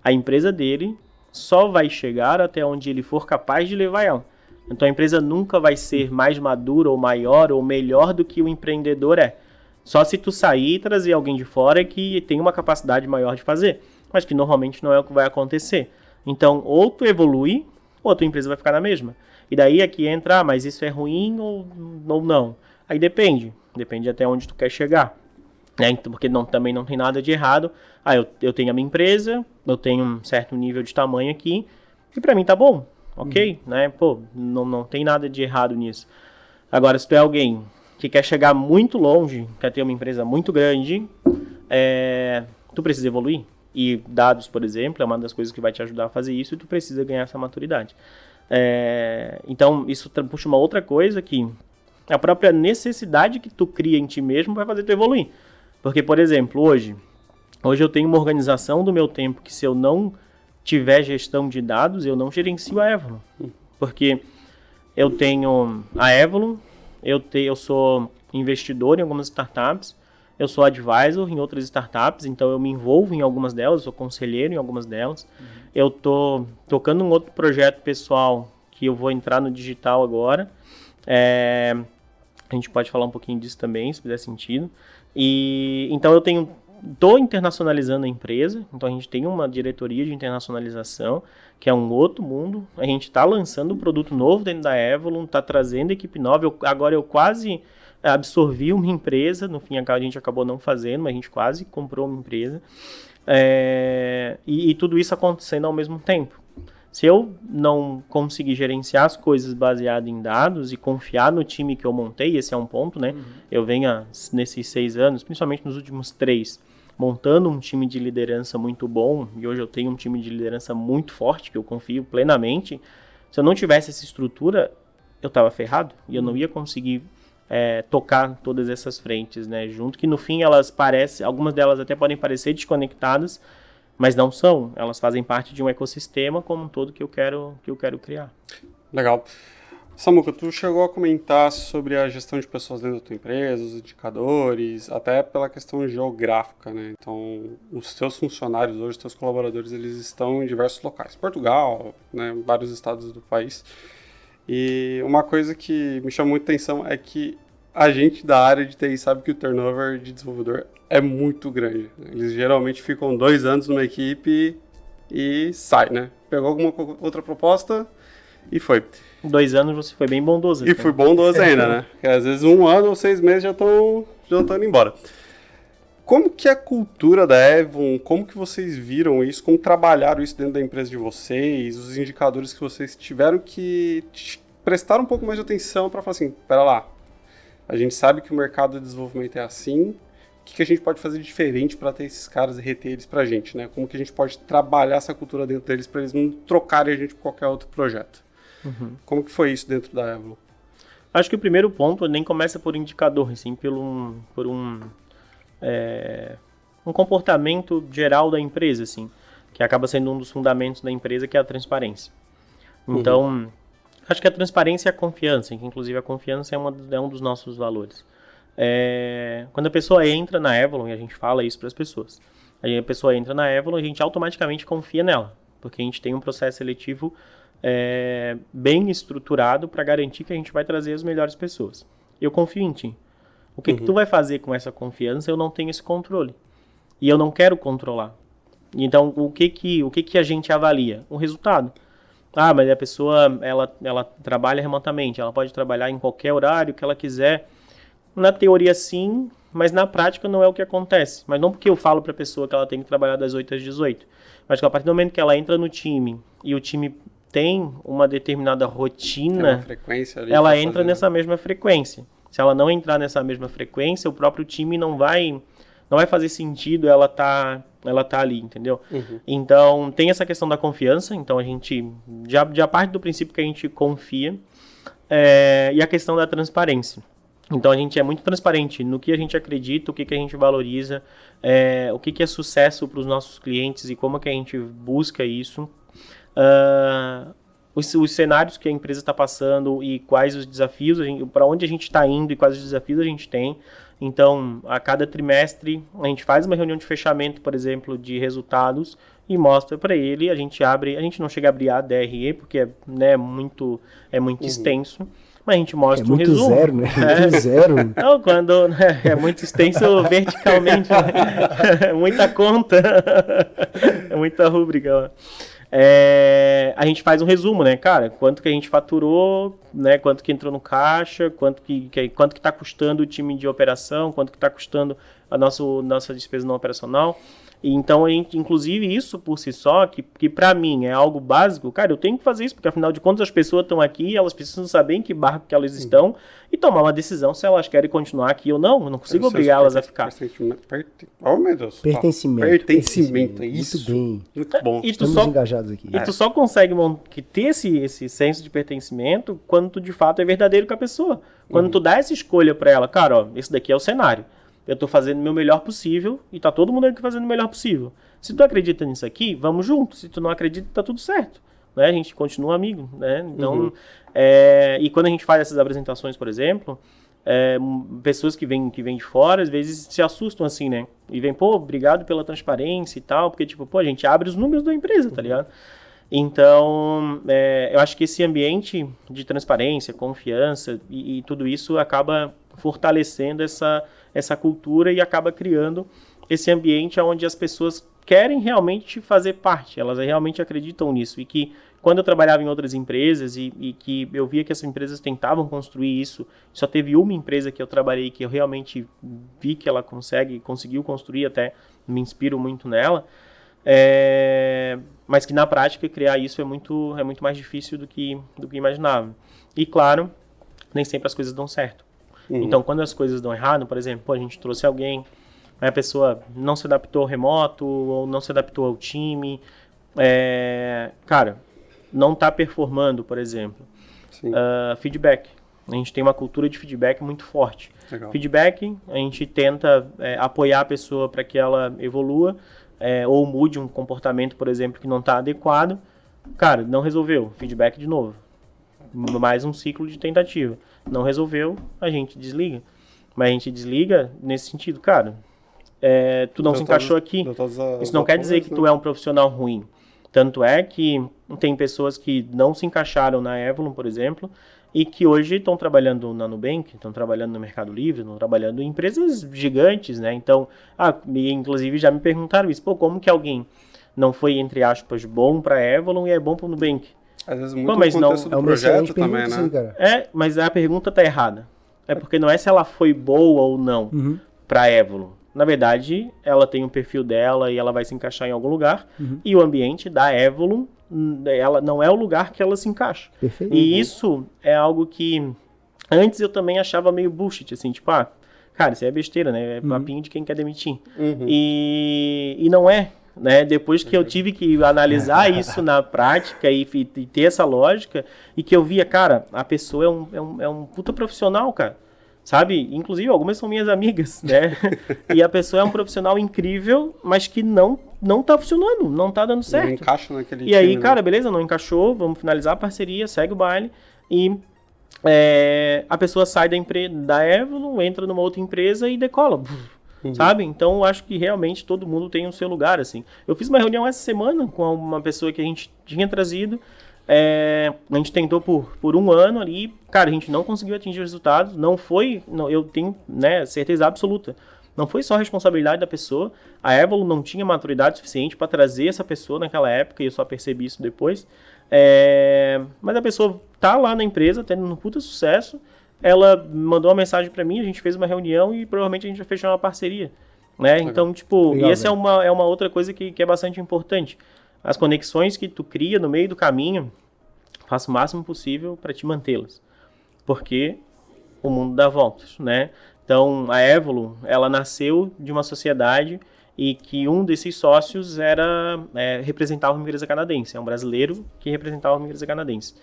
a empresa dele só vai chegar até onde ele for capaz de levar ela. Então, a empresa nunca vai ser mais madura ou maior ou melhor do que o empreendedor é. Só se tu sair e trazer alguém de fora que tem uma capacidade maior de fazer. Mas que normalmente não é o que vai acontecer. Então, ou tu evolui, ou a tua empresa vai ficar na mesma. E daí aqui entra, mas isso é ruim ou não? Aí depende até onde tu quer chegar. Né? Porque também não tem nada de errado. Eu tenho a minha empresa, eu tenho um certo nível de tamanho aqui, e pra mim tá bom, ok? Né? Pô, não tem nada de errado nisso. Agora, se tu é alguém que quer chegar muito longe, quer ter uma empresa muito grande, tu precisa evoluir. E dados, por exemplo, é uma das coisas que vai te ajudar a fazer isso, e tu precisa ganhar essa maturidade. Então, isso puxa uma outra coisa que a própria necessidade que tu cria em ti mesmo vai fazer tu evoluir. Porque, por exemplo, hoje eu tenho uma organização do meu tempo que, se eu não tiver gestão de dados, eu não gerencio a Avalon. Porque eu tenho a Avalon, eu sou investidor em algumas startups, eu sou advisor em outras startups, então eu me envolvo em algumas delas, sou conselheiro em algumas delas. Eu tô tocando um outro projeto pessoal que eu vou entrar no digital agora. A gente pode falar um pouquinho disso também, se fizer sentido. E então eu estou internacionalizando a empresa, então a gente tem uma diretoria de internacionalização, que é um outro mundo. A gente está lançando um produto novo dentro da Avalon, está trazendo equipe nova. Agora eu quase absorvi uma empresa, no fim a gente acabou não fazendo, mas a gente quase comprou uma empresa. E tudo isso acontecendo ao mesmo tempo. Se eu não conseguir gerenciar as coisas baseado em dados e confiar no time que eu montei, esse é um ponto, né? Eu venho nesses 6 anos, principalmente nos últimos 3, montando um time de liderança muito bom, e hoje eu tenho um time de liderança muito forte, que eu confio plenamente. Se eu não tivesse essa estrutura, eu estava ferrado, e eu não ia conseguir tocar todas essas frentes, né? Junto, que no fim algumas delas até podem parecer desconectadas, mas não são. Elas fazem parte de um ecossistema como um todo que eu quero criar.
Legal. Samuca, tu chegou a comentar sobre a gestão de pessoas dentro da tua empresa, os indicadores, até pela questão geográfica, né? Então, os teus funcionários hoje, os teus colaboradores, eles estão em diversos locais. Portugal, né? Vários estados do país. E uma coisa que me chamou muita atenção é que a gente da área de TI sabe que o turnover de desenvolvedor é muito grande. Eles geralmente ficam 2 anos numa equipe e sai, né? Pegou alguma outra proposta e foi.
2 anos você foi bem bondoso.
E fui bondoso ainda, né? Porque às vezes 1 ano ou 6 meses já estão indo embora. Como que é a cultura da Avalon? Como que vocês viram isso? Como trabalharam isso dentro da empresa de vocês? Os indicadores que vocês tiveram que prestar um pouco mais de atenção para falar assim, pera lá, a gente sabe que o mercado de desenvolvimento é assim, o que a gente pode fazer de diferente para ter esses caras e reter eles para a gente, né? Como que a gente pode trabalhar essa cultura dentro deles para eles não trocarem a gente por qualquer outro projeto? Como que foi isso dentro da Avalon?
Acho que o primeiro ponto nem começa por indicador, assim, por um comportamento geral da empresa, assim, que acaba sendo um dos fundamentos da empresa, que é a transparência. Então, acho que a transparência e a confiança, que inclusive a confiança é um dos nossos valores. Quando a pessoa entra na Avalon, e a gente fala isso para as pessoas, a pessoa entra na Avalon, a gente automaticamente confia nela, porque a gente tem um processo seletivo bem estruturado para garantir que a gente vai trazer as melhores pessoas. eu confio em ti. O que tu vai fazer com essa confiança, eu não tenho esse controle. E eu não quero controlar. Então, o que a gente avalia? O resultado. Ah, mas a pessoa, ela trabalha remotamente, ela pode trabalhar em qualquer horário que ela quiser. Na teoria, sim, mas na prática não é o que acontece. Mas não porque eu falo para a pessoa que ela tem que trabalhar das 8 às 18. Mas que a partir do momento que ela entra no time e o time tem uma determinada rotina,
frequência ali
ela entra nessa mesma frequência. Se ela não entrar nessa mesma frequência, o próprio time não vai fazer sentido ela tá ali, entendeu? Então, tem essa questão da confiança, então a gente já parte do princípio que a gente confia, e a questão da transparência. Então, a gente é muito transparente no que a gente acredita, o que a gente valoriza, o que é sucesso para os nossos clientes e como que a gente busca isso. Os cenários que a empresa está passando e quais os desafios, para onde a gente está indo e quais os desafios a gente tem. Então, a cada trimestre, a gente faz uma reunião de fechamento, por exemplo, de resultados e mostra para ele, a gente não chega a abrir a DRE, porque é muito extenso, mas a gente mostra um resumo.
É muito zero, né? Muito zero.
Não, quando é muito extenso verticalmente, né? É muita conta, é muita rúbrica. A gente faz um resumo, né, cara? Quanto que a gente faturou, né? Quanto que entrou no caixa, quanto que está custando o time de operação, quanto que está custando a nossa despesa não operacional. E então, inclusive, isso por si só, que para mim é algo básico, cara, eu tenho que fazer isso, porque afinal de contas as pessoas estão aqui, elas precisam saber em que barco que elas estão e tomar uma decisão se elas querem continuar aqui ou não. Eu não consigo obrigá-las a ficar.
Oh, meu Deus.
Pertencimento,
é isso.
Muito bem.
Muito bom.
Estamos engajados aqui.
E tu só consegue ter esse senso de pertencimento quando tu de fato é verdadeiro com a pessoa. Quando tu dá essa escolha para ela, cara, ó, esse daqui é o cenário. Eu tô fazendo o meu melhor possível e tá todo mundo aqui fazendo o melhor possível. Se tu acredita nisso aqui, vamos junto. Se tu não acredita, tá tudo certo. Né? A gente continua amigo, né? Então, e quando a gente faz essas apresentações, por exemplo, pessoas que vêm de fora, às vezes se assustam assim, né? E vêm, obrigado pela transparência e tal, porque tipo, a gente abre os números da empresa, tá ligado? Então, eu acho que esse ambiente de transparência, confiança e tudo isso acaba fortalecendo essa cultura e acaba criando esse ambiente onde as pessoas querem realmente fazer parte, elas realmente acreditam nisso. E que quando eu trabalhava em outras empresas e que eu via que essas empresas tentavam construir isso, só teve uma empresa que eu trabalhei que eu realmente vi que ela conseguiu construir, até me inspiro muito nela, mas que na prática criar isso é muito mais difícil do que imaginava. E claro, nem sempre as coisas dão certo. Então, quando as coisas dão errado, por exemplo, a gente trouxe alguém, a pessoa não se adaptou ao remoto, ou não se adaptou ao time, cara, não está performando, por exemplo. Feedback. A gente tem uma cultura de feedback muito forte.
Legal.
Feedback, a gente tenta apoiar a pessoa para que ela evolua, ou mude um comportamento, por exemplo, que não está adequado. Cara, não resolveu. Feedback de novo. Mais um ciclo de tentativa. Não resolveu, a gente desliga. Mas a gente desliga nesse sentido, cara, tu não se encaixou aqui. Isso não quer dizer que tu é um profissional ruim. Tanto é que tem pessoas que não se encaixaram na Avalon, por exemplo, e que hoje estão trabalhando na Nubank, estão trabalhando no Mercado Livre, estão trabalhando em empresas gigantes, né? Então, inclusive já me perguntaram isso, como que alguém não foi, entre aspas, bom para a Avalon e é bom para o Nubank?
Às vezes muito no contexto do projeto também, né?
Mas a pergunta tá errada. Porque não é se ela foi boa ou não para a Avalon. Na verdade, ela tem um perfil dela e ela vai se encaixar em algum lugar. E o ambiente da Avalon, ela não é o lugar que ela se encaixa.
Perfeito.
E isso é algo que antes eu também achava meio bullshit, assim, tipo, cara, isso é besteira, né? É papinho de quem quer demitir. E não é. Né? Depois que eu tive que analisar isso na prática e ter essa lógica, e que eu via, cara, a pessoa é um puta profissional, cara, sabe? Inclusive, algumas são minhas amigas, né? E a pessoa é um profissional incrível, mas que não tá funcionando, não tá dando certo.
Não encaixa naquele
E aí, cara, beleza, não encaixou, vamos finalizar a parceria, segue o baile, e a pessoa sai da Avalon, entra numa outra empresa e decola. Sabe? Então, eu acho que realmente todo mundo tem o seu lugar, assim. Eu fiz uma reunião essa semana com uma pessoa que a gente tinha trazido A gente tentou por um ano ali, cara, a gente não conseguiu atingir resultados, eu tenho, né, certeza absoluta, não foi só responsabilidade da pessoa, a Evolu não tinha maturidade suficiente para trazer essa pessoa naquela época, e eu só percebi isso depois, mas a pessoa tá lá na empresa, tendo um puta sucesso, ela mandou uma mensagem para mim, a gente fez uma reunião e provavelmente a gente vai fechar uma parceria, né? Então, tipo, legal, e essa é uma outra coisa que é bastante importante. As conexões que tu cria no meio do caminho, faça o máximo possível para te mantê-las. Porque o mundo dá voltas, né? Então, a Evolu, ela nasceu de uma sociedade e que um desses sócios representava uma empresa canadense. É um brasileiro que representava uma empresa canadense.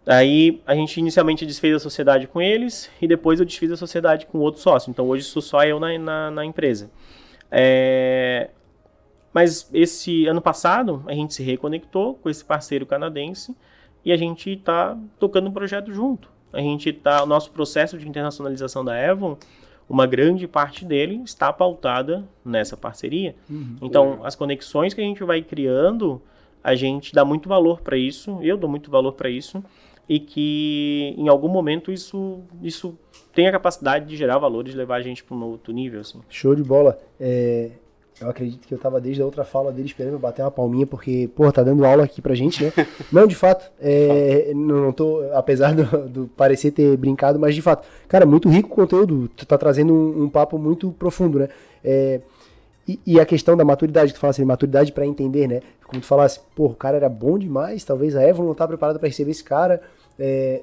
Aí, a gente inicialmente desfez a sociedade com eles e depois eu desfiz a sociedade com outro sócio. Então, hoje sou só eu na empresa. Mas esse ano passado, a gente se reconectou com esse parceiro canadense e a gente está tocando um projeto junto. O nosso processo de internacionalização da Evon, uma grande parte dele está pautada nessa parceria. Então, as conexões que a gente vai criando, a gente dá muito valor para isso, eu dou muito valor para isso, e que em algum momento isso tem a capacidade de gerar valor, de levar a gente para um outro nível. Assim.
Show de bola. Eu acredito que eu tava desde a outra fala dele esperando eu bater uma palminha, porque, porra, tá dando aula aqui pra gente, né? Não, de fato, não tô, apesar do parecer ter brincado, mas de fato, cara, muito rico o conteúdo, tu tá trazendo um papo muito profundo, né? E a questão da maturidade, tu fala assim, maturidade pra entender, né? Como tu falasse, porra, o cara era bom demais, talvez a Evon não tá preparada pra receber esse cara,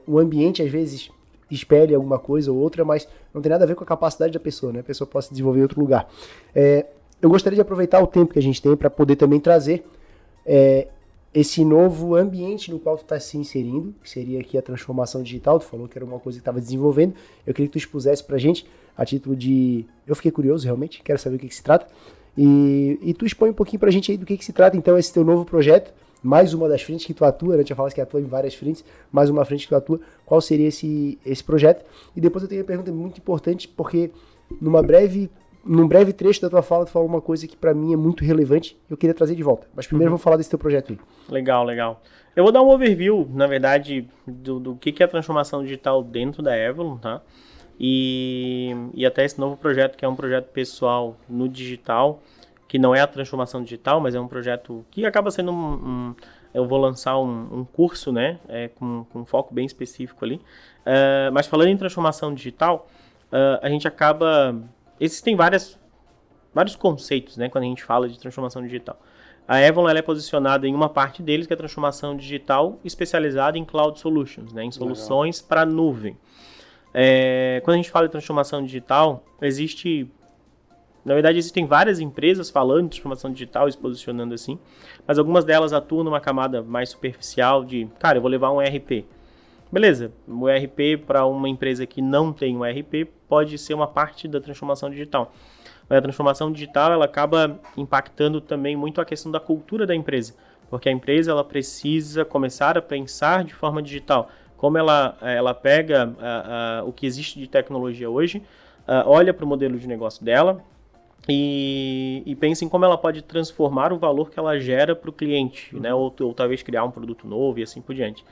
o ambiente às vezes espelha alguma coisa ou outra, mas não tem nada a ver com a capacidade da pessoa, né? A pessoa pode se desenvolver em outro lugar. Eu gostaria de aproveitar o tempo que a gente tem para poder também trazer esse novo ambiente no qual tu está se inserindo, que seria aqui a transformação digital. Tu falou que era uma coisa que estava desenvolvendo. Eu queria que tu expusesse para a gente, a título de... Eu fiquei curioso, realmente, quero saber o que se trata. E tu expõe um pouquinho para a gente aí do que se trata, então, esse teu novo projeto, mais uma das frentes que tu atua, né? Já falaste que atua em várias frentes, mais uma frente que tu atua. Qual seria esse projeto? E depois eu tenho uma pergunta muito importante, porque num breve trecho da tua fala, tu falou uma coisa que pra mim é muito relevante, eu queria trazer de volta. Mas primeiro vou falar desse teu projeto aí.
Legal. Eu vou dar um overview, na verdade, do que é a transformação digital dentro da Evolu, tá? E até esse novo projeto, que é um projeto pessoal no digital, que não é a transformação digital, mas é um projeto que acaba sendo eu vou lançar um curso, né? Com um foco bem específico ali. Mas falando em transformação digital, a gente acaba... Existem vários conceitos, né, quando a gente fala de transformação digital. A Evon ela é posicionada em uma parte deles, que é a transformação digital especializada em Cloud Solutions, né, em soluções para nuvem. Quando a gente fala de transformação digital, na verdade, existem várias empresas falando de transformação digital e se posicionando assim, mas algumas delas atuam numa camada mais superficial de, cara, eu vou levar um ERP. Beleza, o ERP para uma empresa que não tem um ERP pode ser uma parte da transformação digital. Mas a transformação digital ela acaba impactando também muito a questão da cultura da empresa, porque a empresa ela precisa começar a pensar de forma digital. Como ela pega o que existe de tecnologia hoje, olha para o modelo de negócio dela e pensa em como ela pode transformar o valor que ela gera para o cliente, né? ou talvez criar um produto novo e assim por diante.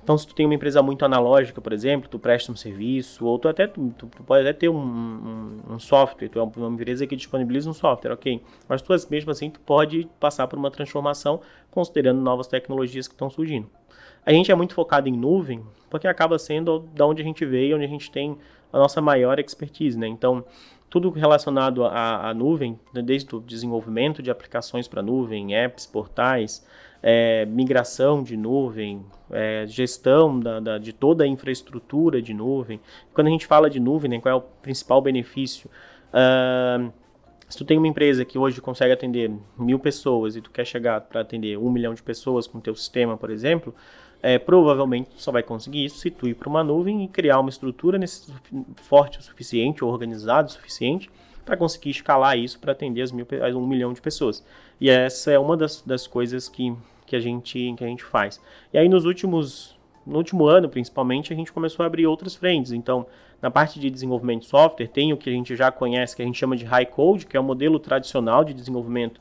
Então, se tu tem uma empresa muito analógica, por exemplo, tu presta um serviço, ou tu pode até ter um software, tu é uma empresa que disponibiliza um software, ok? Mas tu mesmo assim, tu pode passar por uma transformação considerando novas tecnologias que estão surgindo. A gente é muito focado em nuvem, porque acaba sendo da onde a gente veio, onde a gente tem a nossa maior expertise, né? Então, tudo relacionado à nuvem, desde o desenvolvimento de aplicações para nuvem, apps, portais, migração de nuvem, gestão de toda a infraestrutura de nuvem. Quando a gente fala de nuvem, né, qual é o principal benefício? Se tu tem uma empresa que hoje consegue atender 1.000 pessoas e tu quer chegar para atender 1 milhão de pessoas com o teu sistema, por exemplo, provavelmente tu só vai conseguir isso se tu ir para uma nuvem e criar uma estrutura forte o suficiente, ou organizada o suficiente, para conseguir escalar isso para atender as 1 milhão de pessoas. E essa é uma das coisas que a gente faz. E aí no último ano, principalmente, a gente começou a abrir outras frentes. Então, na parte de desenvolvimento de software, tem o que a gente já conhece, que a gente chama de High Code, que é o modelo tradicional de desenvolvimento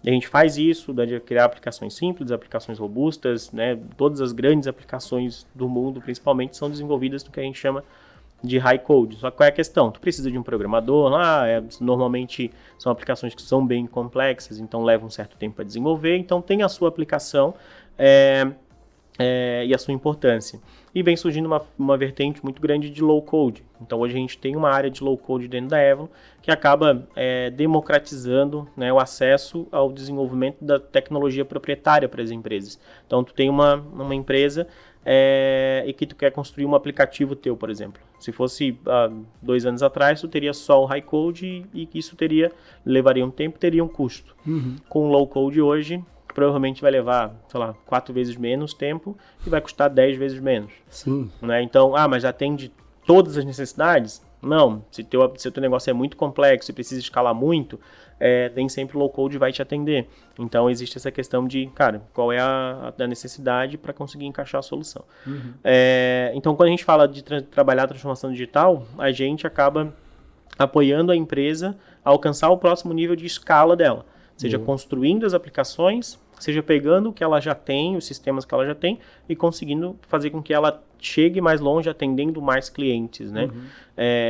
E a gente faz isso, de criar aplicações simples, aplicações robustas, né? Todas as grandes aplicações do mundo, principalmente, são desenvolvidas no que a gente chama de high code. Só que qual é a questão? Tu precisa de um programador lá, normalmente são aplicações que são bem complexas, então levam um certo tempo para desenvolver, então tem a sua aplicação e a sua importância. E vem surgindo uma vertente muito grande de low code. Então hoje a gente tem uma área de low code dentro da Avalon que acaba democratizando, né, o acesso ao desenvolvimento da tecnologia proprietária para as empresas. Então tu tem uma empresa e que tu quer construir um aplicativo teu, por exemplo. Se fosse 2 anos atrás, tu teria só o high code e isso levaria um tempo, teria um custo. Com o low code hoje, provavelmente vai levar, sei lá, 4 vezes menos tempo e vai custar 10 vezes menos.
Sim.
Né? Então, mas atende todas as necessidades? Não. Se o teu negócio é muito complexo e precisa escalar muito, nem sempre o low code vai te atender. Então, existe essa questão de, cara, qual é a necessidade para conseguir encaixar a solução. Então, quando a gente fala de trabalhar a transformação digital, a gente acaba apoiando a empresa a alcançar o próximo nível de escala dela. Seja construindo as aplicações, seja pegando o que ela já tem, os sistemas que ela já tem, e conseguindo fazer com que ela chegue mais longe, atendendo mais clientes, né?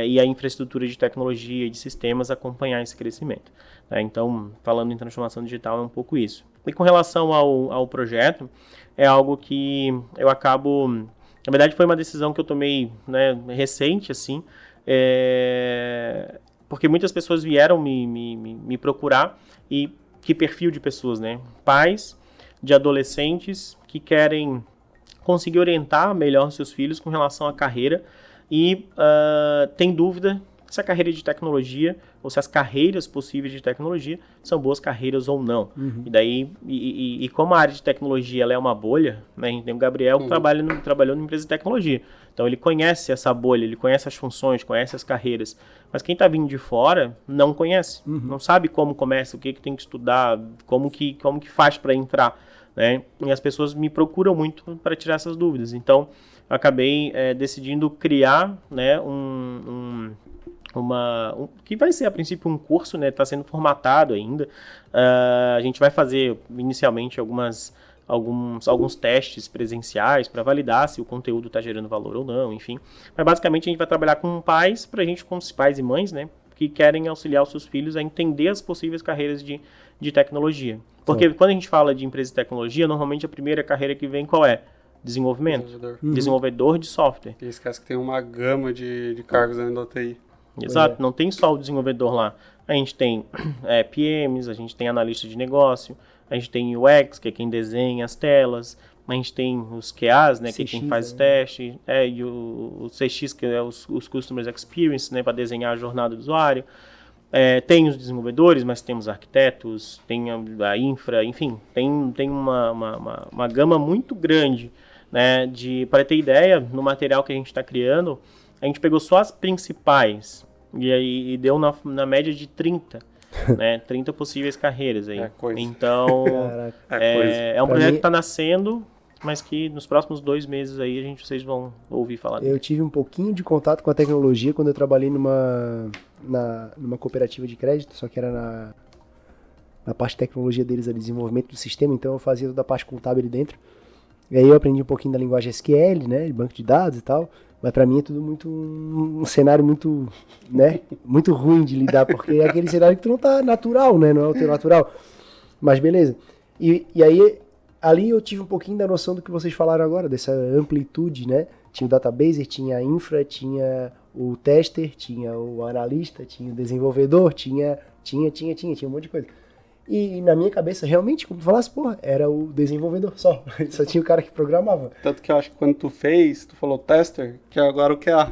E a infraestrutura de tecnologia e de sistemas acompanhar esse crescimento. Então, falando em transformação digital, é um pouco isso. E com relação ao projeto, é algo que eu acabo... Na verdade, foi uma decisão que eu tomei, né, recente, assim, porque muitas pessoas vieram me procurar e que perfil de pessoas, né? Pais de adolescentes que querem conseguir orientar melhor seus filhos com relação à carreira e tem dúvida se a carreira de tecnologia ou se as carreiras possíveis de tecnologia são boas carreiras ou não. E daí, como a área de tecnologia ela é uma bolha, né? A gente tem o Gabriel que trabalhou numa empresa de tecnologia. Então ele conhece essa bolha, ele conhece as funções, conhece as carreiras. Mas quem está vindo de fora não conhece, não sabe como começa, o que tem que estudar, como que faz para entrar, né? E as pessoas me procuram muito para tirar essas dúvidas. Então eu acabei decidindo criar, né, que vai ser a princípio um curso, né? Está sendo formatado ainda. A gente vai fazer inicialmente alguns testes presenciais para validar se o conteúdo está gerando valor ou não, enfim. Mas basicamente a gente vai trabalhar com pais, com os pais e mães, né, que querem auxiliar os seus filhos a entender as possíveis carreiras de tecnologia. Porque quando a gente fala de empresa de tecnologia, normalmente a primeira carreira que vem qual é? Desenvolvimento. Desenvolvedor de software.
E esquece que tem uma gama de cargos dentro da TI.
Exato, não tem só o desenvolvedor lá. A gente tem PMs, a gente tem analista de negócio, a gente tem UX, que é quem desenha as telas, a gente tem os QAs, né, que é quem faz os testes, e o CX, que é os Customer Experience, né, para desenhar a jornada do usuário. Tem os desenvolvedores, mas temos arquitetos, tem a infra, enfim, tem uma gama muito grande, né, para ter ideia, no material que a gente está criando, a gente pegou só as principais e deu na média de 30, né? 30 possíveis carreiras aí. Então, é um projeto que está nascendo, mas que nos próximos 2 meses aí vocês vão ouvir falar dele.
Eu tive um pouquinho de contato com a tecnologia quando eu trabalhei numa cooperativa de crédito, só que era na parte de tecnologia deles, ali, desenvolvimento do sistema, então eu fazia toda a parte contábil ali dentro. E aí eu aprendi um pouquinho da linguagem SQL, né, de banco de dados e tal. Mas pra mim é tudo muito um cenário muito, né, muito ruim de lidar, porque é aquele cenário que tu não tá natural, né, não é o teu natural. Mas beleza. E aí, ali eu tive um pouquinho da noção do que vocês falaram agora, dessa amplitude, né. Tinha o database, tinha a infra, tinha o tester, tinha o analista, tinha o desenvolvedor, tinha um monte de coisa. E na minha cabeça, realmente, como tu falasse, porra, era o desenvolvedor só. Só tinha o cara que programava.
Tanto que eu acho que quando tu falou tester, que é agora o QA.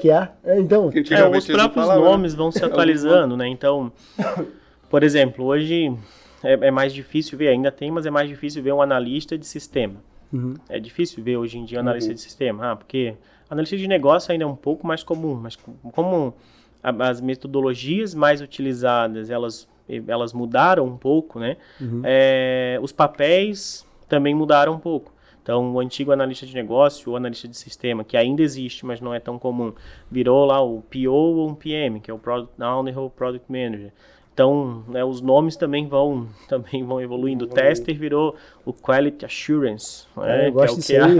QA? Então...
os próprios nomes vão se atualizando, né? Então, por exemplo, hoje é mais difícil ver, ainda tem, mas é mais difícil ver um analista de sistema. É difícil ver hoje em dia um analista de sistema, porque analista de negócio ainda é um pouco mais comum, mas como as metodologias mais utilizadas, elas mudaram um pouco, né? Os papéis também mudaram um pouco. Então, o antigo analista de negócio, o analista de sistema, que ainda existe, mas não é tão comum, virou lá o PO ou um PM, que é o Product Owner ou Product Manager. Então, né, os nomes também vão evoluindo. O tester virou o Quality Assurance. Né,
eu gosto disso aí.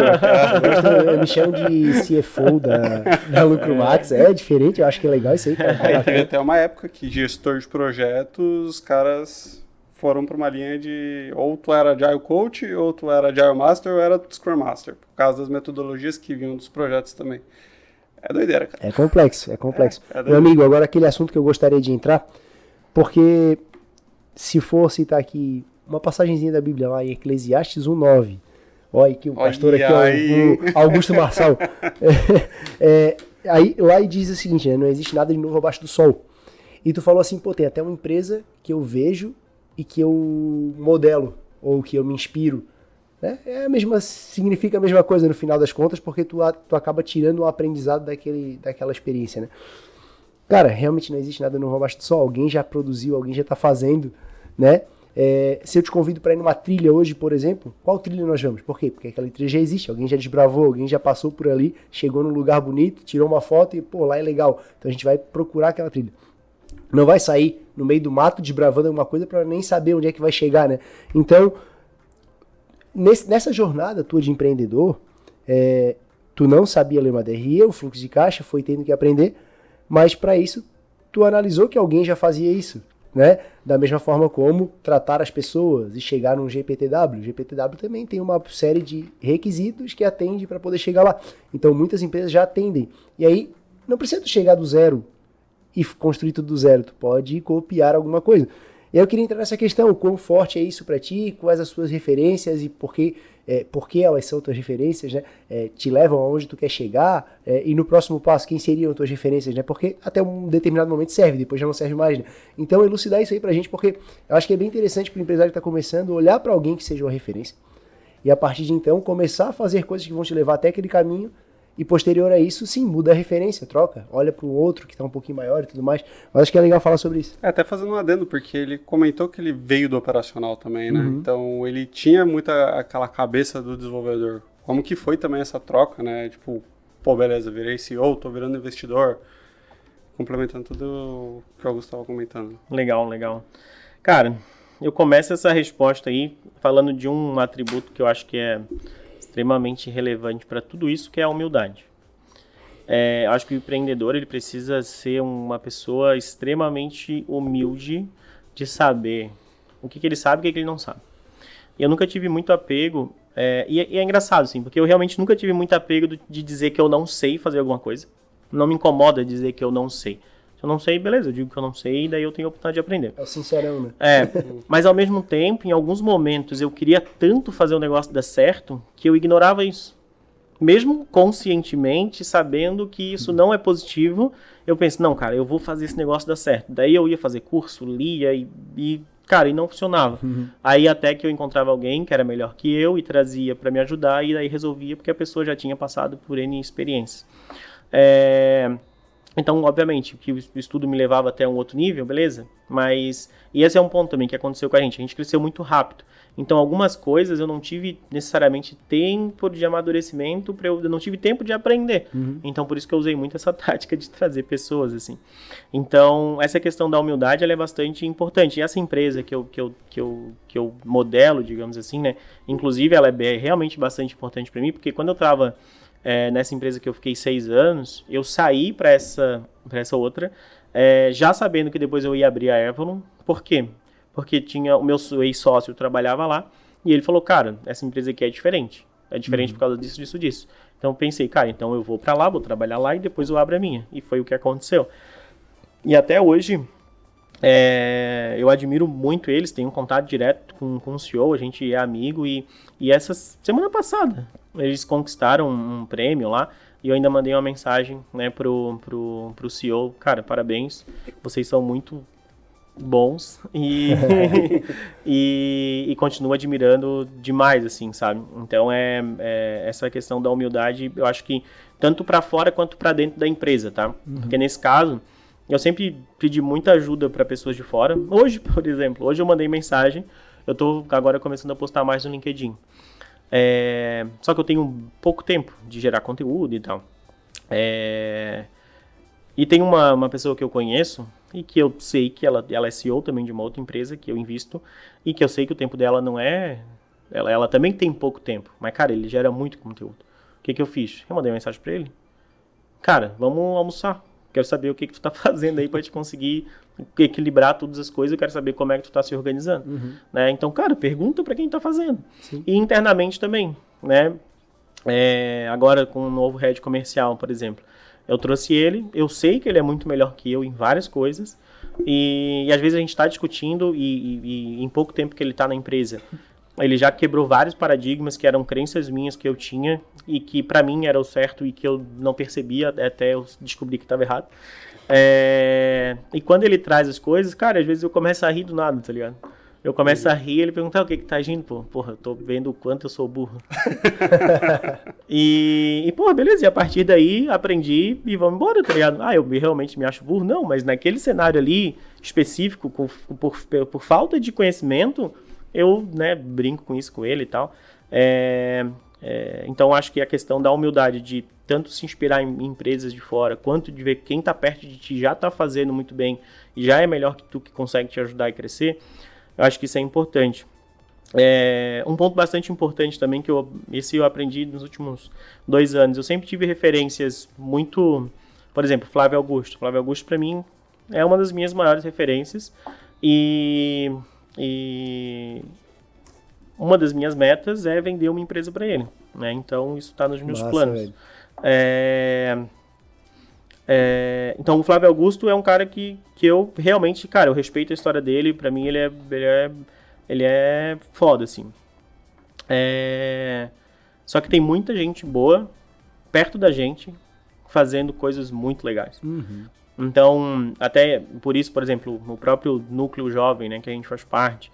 Eu me chamo de CFO da Lucro Max. É diferente, eu acho que é legal isso aí.
Aí teve até uma época que gestor de projetos, os caras foram para uma linha de ou tu era Agile Coach, ou tu era Agile Master, ou era Scrum Master, por causa das metodologias que vinham dos projetos também. É doideira, cara.
É complexo. Meu amigo, agora aquele assunto que eu gostaria de entrar, porque se for citar aqui uma passagenzinha da Bíblia lá em Eclesiastes 1:9, olha que o pastor aqui é o Augusto Marçal, aí lá diz o seguinte, né, não existe nada de novo abaixo do sol. E tu falou assim, pô, tem até uma empresa que eu vejo e que eu modelo, ou que eu me inspiro. Né? Significa a mesma coisa no final das contas, porque tu acaba tirando o aprendizado daquela experiência, né? Cara, realmente não existe nada novo abaixo do sol. Alguém já produziu, alguém já tá fazendo, né? Se eu te convido para ir numa trilha hoje, por exemplo, qual trilha nós vamos? Por quê? Porque aquela trilha já existe, alguém já desbravou, alguém já passou por ali, chegou num lugar bonito, tirou uma foto e, pô, lá é legal. Então a gente vai procurar aquela trilha. Não vai sair no meio do mato desbravando alguma coisa para nem saber onde é que vai chegar, né? Então, nessa jornada tua de empreendedor, tu não sabia ler uma DRE, o fluxo de caixa, foi tendo que aprender, mas para isso tu analisou que alguém já fazia isso, né? Da mesma forma como tratar as pessoas e chegar num GPTW. O GPTW também tem uma série de requisitos que atende para poder chegar lá. Então muitas empresas já atendem. E aí não precisa tu chegar do zero e construir tudo do zero, tu pode copiar alguma coisa. E aí eu queria entrar nessa questão, o quão forte é isso para ti, quais as suas referências e por que elas são tuas referências, né? Te levam aonde tu quer chegar, e no próximo passo, quem seriam tuas referências, né? Porque até um determinado momento serve, depois já não serve mais, né? Então elucidar isso aí pra gente, porque eu acho que é bem interessante pro empresário que tá começando olhar para alguém que seja uma referência, e a partir de então começar a fazer coisas que vão te levar até aquele caminho. E posterior a isso, sim, muda a referência, troca, olha para o outro que está um pouquinho maior e tudo mais. Mas acho que é legal falar sobre isso.
Até fazendo um adendo, porque ele comentou que ele veio do operacional também, né? Então ele tinha muita aquela cabeça do desenvolvedor. Como que foi também essa troca, né? Tipo, pô, beleza, virei CEO, tô virando investidor. Complementando tudo o que o Augusto estava comentando.
Legal. Cara, eu começo essa resposta aí falando de um atributo que eu acho que é extremamente relevante para tudo isso, que é a humildade. Eu acho que o empreendedor ele precisa ser uma pessoa extremamente humilde de saber o que ele sabe e o que ele não sabe. E eu nunca tive muito apego, e é engraçado, assim, porque eu realmente nunca tive muito apego de dizer que eu não sei fazer alguma coisa. Não me incomoda dizer que eu não sei. Se eu não sei, beleza, eu digo que eu não sei e daí eu tenho a oportunidade de aprender.
É o sincerão, né?
Mas ao mesmo tempo, em alguns momentos, eu queria tanto fazer o negócio dar certo que eu ignorava isso. Mesmo conscientemente, sabendo que isso não é positivo, eu penso, não, cara, eu vou fazer esse negócio dar certo. Daí eu ia fazer curso, lia e não funcionava. Aí até que eu encontrava alguém que era melhor que eu e trazia para me ajudar e daí resolvia porque a pessoa já tinha passado por N experiências. Então, obviamente, que o estudo me levava até um outro nível, beleza? Mas, e esse é um ponto também que aconteceu com a gente cresceu muito rápido. Então, algumas coisas eu não tive necessariamente tempo de amadurecimento, eu não tive tempo de aprender. Então, por isso que eu usei muito essa tática de trazer pessoas, assim. Então, essa questão da humildade, ela é bastante importante. E essa empresa que eu modelo, digamos assim, né? Inclusive, ela é realmente bastante importante para mim, porque quando eu estava nessa empresa que eu fiquei 6 anos, eu saí para essa outra, já sabendo que depois eu ia abrir a Avalon. Por quê? Porque tinha o meu ex-sócio trabalhava lá, e ele falou, cara, essa empresa aqui é diferente. É diferente por causa disso. Então eu pensei, cara, então eu vou para lá, vou trabalhar lá e depois eu abro a minha. E foi o que aconteceu. E até hoje, eu admiro muito eles, tenho um contato direto com o CEO, a gente é amigo, e essa semana passada eles conquistaram um prêmio lá, e eu ainda mandei uma mensagem, né, pro CEO, cara, parabéns, vocês são muito bons e continuo admirando demais, assim, sabe? Então essa questão da humildade, eu acho que tanto para fora quanto para dentro da empresa, tá? Porque nesse caso eu sempre pedi muita ajuda para pessoas de fora. Hoje, por exemplo, eu mandei mensagem, eu tô agora começando a postar mais no LinkedIn. Só que eu tenho pouco tempo de gerar conteúdo e tal. E tem uma pessoa que eu conheço e que eu sei que ela é CEO também de uma outra empresa que eu invisto e que eu sei que o tempo dela não é... Ela também tem pouco tempo, mas, cara, ele gera muito conteúdo. O que eu fiz? Eu mandei uma mensagem pra ele. Cara, vamos almoçar. Quero saber o que tu tá fazendo aí pra te conseguir equilibrar todas as coisas. Eu quero saber como é que tu tá se organizando. Né? Então, cara, pergunta pra quem tá fazendo. Sim. E internamente também, né? Agora com o novo head comercial, por exemplo. Eu trouxe ele, eu sei que ele é muito melhor que eu em várias coisas. E às vezes a gente está discutindo e em pouco tempo que ele está na empresa, ele já quebrou vários paradigmas que eram crenças minhas que eu tinha e que pra mim era o certo e que eu não percebia até eu descobrir que estava errado. E quando ele traz as coisas, cara, às vezes eu começo a rir do nada, tá ligado? Eu começo a rir, ele pergunta, o que tá agindo? Porra, eu tô vendo o quanto eu sou burro. Porra, beleza, e a partir daí aprendi e vamos embora, tá ligado? Eu realmente me acho burro? Não, mas naquele cenário ali específico, por falta de conhecimento, eu, né, brinco com isso com ele e tal. Então, acho que a questão da humildade de tanto se inspirar em empresas de fora, quanto de ver quem tá perto de ti já tá fazendo muito bem e já é melhor que tu, que consegue te ajudar a crescer, eu acho que isso é importante. Um ponto bastante importante também, que eu aprendi nos últimos 2 anos. Eu sempre tive referências muito... Por exemplo, Flávio Augusto. Flávio Augusto, para mim, é uma das minhas maiores referências. E uma das minhas metas é vender uma empresa para ele. Né? Então, isso está nos meus planos. Então o Flávio Augusto é um cara que eu realmente, cara, eu respeito a história dele, pra mim ele é foda, assim. Só que tem muita gente boa perto da gente fazendo coisas muito legais. Então, até por isso, por exemplo, o próprio núcleo jovem, né, que a gente faz parte,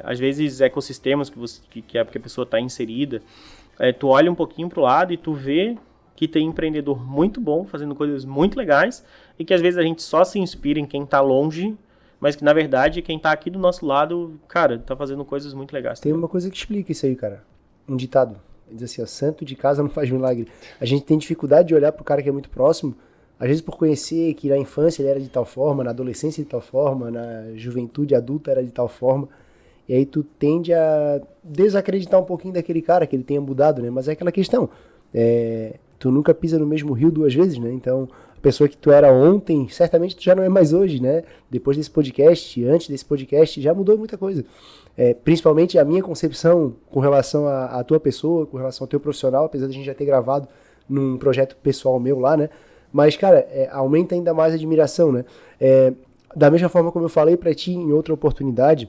às vezes ecossistemas que a pessoa está inserida, tu olha um pouquinho pro lado e tu vê que tem empreendedor muito bom, fazendo coisas muito legais, e que às vezes a gente só se inspira em quem tá longe, mas que na verdade quem tá aqui do nosso lado, cara, tá fazendo coisas muito legais.
Tem uma coisa que explica isso aí, cara. Um ditado. Diz assim, santo de casa não faz milagre. A gente tem dificuldade de olhar pro cara que é muito próximo, às vezes por conhecer que na infância ele era de tal forma, na adolescência de tal forma, na juventude adulta era de tal forma, e aí tu tende a desacreditar um pouquinho daquele cara, que ele tenha mudado, né? Mas é aquela questão, tu nunca pisa no mesmo rio 2 vezes, né? Então, a pessoa que tu era ontem, certamente tu já não é mais hoje, né? Depois desse podcast, antes desse podcast, já mudou muita coisa. Principalmente a minha concepção com relação à tua pessoa, com relação ao teu profissional, apesar de a gente já ter gravado num projeto pessoal meu lá, né? Mas, cara, aumenta ainda mais a admiração, né? Da mesma forma como eu falei pra ti em outra oportunidade,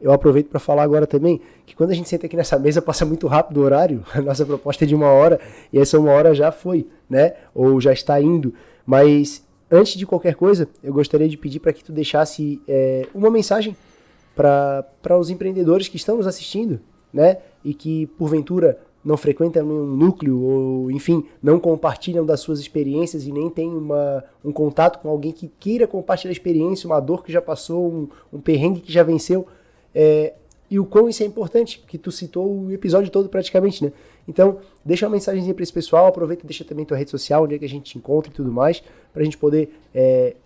eu aproveito para falar agora também que quando a gente senta aqui nessa mesa passa muito rápido o horário, a nossa proposta é de 1 hora e essa 1 hora já foi, né? Ou já está indo. Mas antes de qualquer coisa, eu gostaria de pedir para que tu deixasse uma mensagem para os empreendedores que estão nos assistindo, né? E que porventura não frequentam um núcleo ou, enfim, não compartilham das suas experiências e nem tem um contato com alguém que queira compartilhar a experiência, uma dor que já passou, um perrengue que já venceu. E o quão isso é importante, que tu citou o episódio todo praticamente, né? Então, deixa uma mensagenzinha para esse pessoal, aproveita e deixa também tua rede social, onde é que a gente te encontra e tudo mais, pra gente poder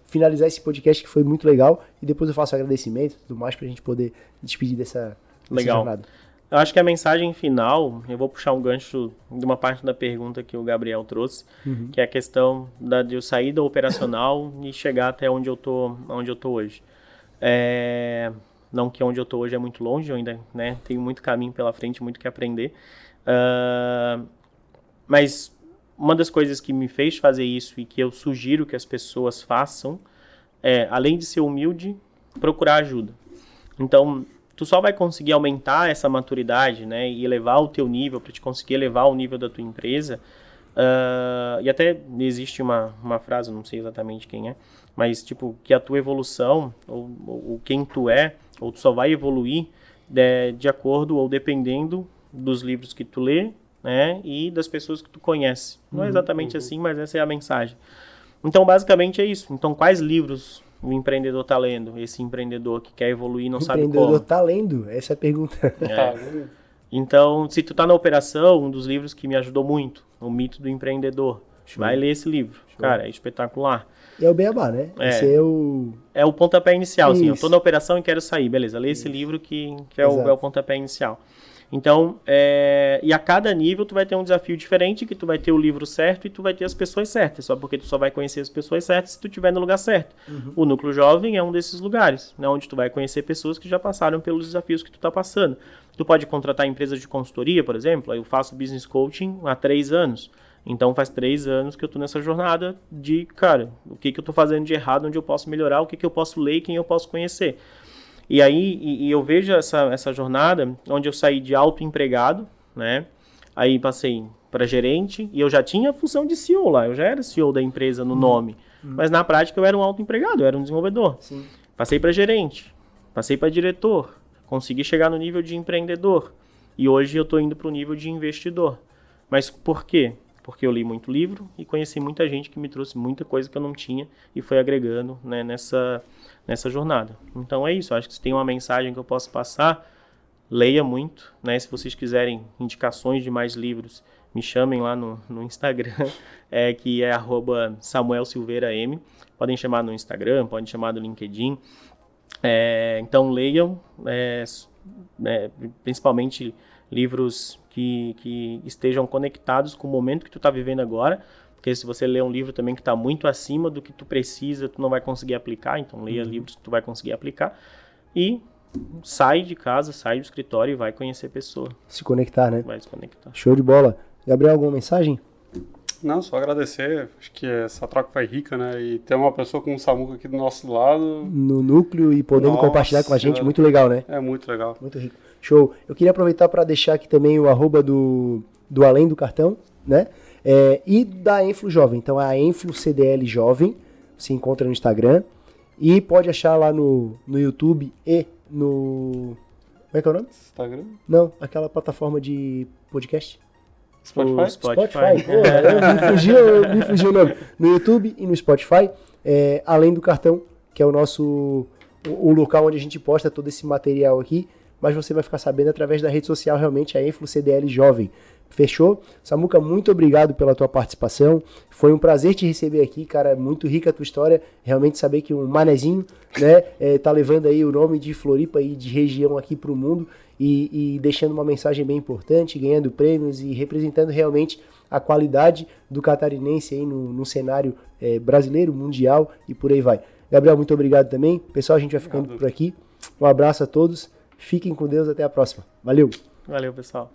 finalizar esse podcast que foi muito legal, e depois eu faço agradecimento e tudo mais pra gente poder despedir dessa jornada.
Eu acho que a mensagem final, eu vou puxar um gancho de uma parte da pergunta que o Gabriel trouxe, que é a questão de eu sair da operacional e chegar até onde eu tô hoje. Não que onde eu tô hoje é muito longe, eu ainda, né, tenho muito caminho pela frente, muito que aprender. Mas uma das coisas que me fez fazer isso e que eu sugiro que as pessoas façam além de ser humilde, procurar ajuda. Então, tu só vai conseguir aumentar essa maturidade, né, e elevar o teu nível para te conseguir elevar o nível da tua empresa. E até existe uma frase, não sei exatamente quem é, mas tipo, que a tua evolução, ou quem tu é, ou tu só vai evoluir de acordo ou dependendo dos livros que tu lê, né, e das pessoas que tu conhece. Não é exatamente assim, mas essa é a mensagem. Então, basicamente é isso. Então, quais livros o empreendedor está lendo? Esse empreendedor que quer evoluir não sabe como. O empreendedor
está lendo? Essa é a pergunta.
Então, se tu tá na operação, um dos livros que me ajudou muito, O Mito do Empreendedor. Vai ler esse livro. Cara, é espetacular.
E é o beabá, né? Esse é o...
É o pontapé inicial, assim. Eu
Isso.
tô na operação e quero sair. Beleza, lê esse livro que é o pontapé inicial. Então, e a cada nível tu vai ter um desafio diferente, que tu vai ter o livro certo e tu vai ter as pessoas certas, só porque tu só vai conhecer as pessoas certas se tu estiver no lugar certo. O Núcleo Jovem é um desses lugares, né, onde tu vai conhecer pessoas que já passaram pelos desafios que tu tá passando. Tu pode contratar empresas de consultoria, por exemplo. Eu faço business coaching há 3 anos. Então faz 3 anos que eu tô nessa jornada de, cara, o que eu tô fazendo de errado, onde eu posso melhorar, o que eu posso ler e quem eu posso conhecer. E aí eu vejo essa jornada onde eu saí de autoempregado, né? Aí passei para gerente e eu já tinha a função de CEO lá, eu já era CEO da empresa no nome, mas na prática eu era um autoempregado, eu era um desenvolvedor.
Sim.
Passei para gerente, passei para diretor, consegui chegar no nível de empreendedor e hoje eu tô indo para o nível de investidor. Mas por quê? Porque eu li muito livro e conheci muita gente que me trouxe muita coisa que eu não tinha e foi agregando, né, nessa jornada. Então é isso, acho que se tem uma mensagem que eu posso passar, leia muito, né? Se vocês quiserem indicações de mais livros, me chamem lá no Instagram, que é @SamuelSilveiraM. Podem chamar no Instagram, podem chamar no LinkedIn. Então leiam, principalmente livros que estejam conectados com o momento que tu está vivendo agora, porque se você ler um livro também que está muito acima do que tu precisa, tu não vai conseguir aplicar, então leia livros que tu vai conseguir aplicar e sai de casa, sai do escritório e vai conhecer pessoa.
Se conectar, né?
Vai se conectar.
Show de bola. Gabriel, alguma mensagem?
Não, só agradecer. Acho que essa troca foi rica, né? E ter uma pessoa como o Samuca aqui do nosso lado...
No núcleo e podendo compartilhar com a gente, muito legal, né?
É muito legal.
Muito rico. Show. Eu queria aproveitar para deixar aqui também o @ do Além do Cartão, né? E da Enflo Jovem. Então, é a Enflo CDL Jovem. Você encontra no Instagram. E pode achar lá no YouTube e no... Como é que é o nome?
Instagram?
Não, aquela plataforma de podcast.
Spotify?
Spotify. Pô, me fugiu o nome. No YouTube e no Spotify. Além do Cartão, que é o nosso... O local onde a gente posta todo esse material aqui. Mas você vai ficar sabendo através da rede social, realmente, a Enflo CDL Jovem. Fechou? Samuca, muito obrigado pela tua participação. Foi um prazer te receber aqui, cara. Muito rica a tua história. Realmente saber que um manezinho, né, tá levando aí o nome de Floripa e de região aqui pro mundo e deixando uma mensagem bem importante, ganhando prêmios e representando realmente a qualidade do catarinense aí no cenário brasileiro, mundial e por aí vai. Gabriel, muito obrigado também. Pessoal, a gente vai ficando por aqui. Um abraço a todos. Fiquem com Deus, até a próxima. Valeu!
Valeu, pessoal.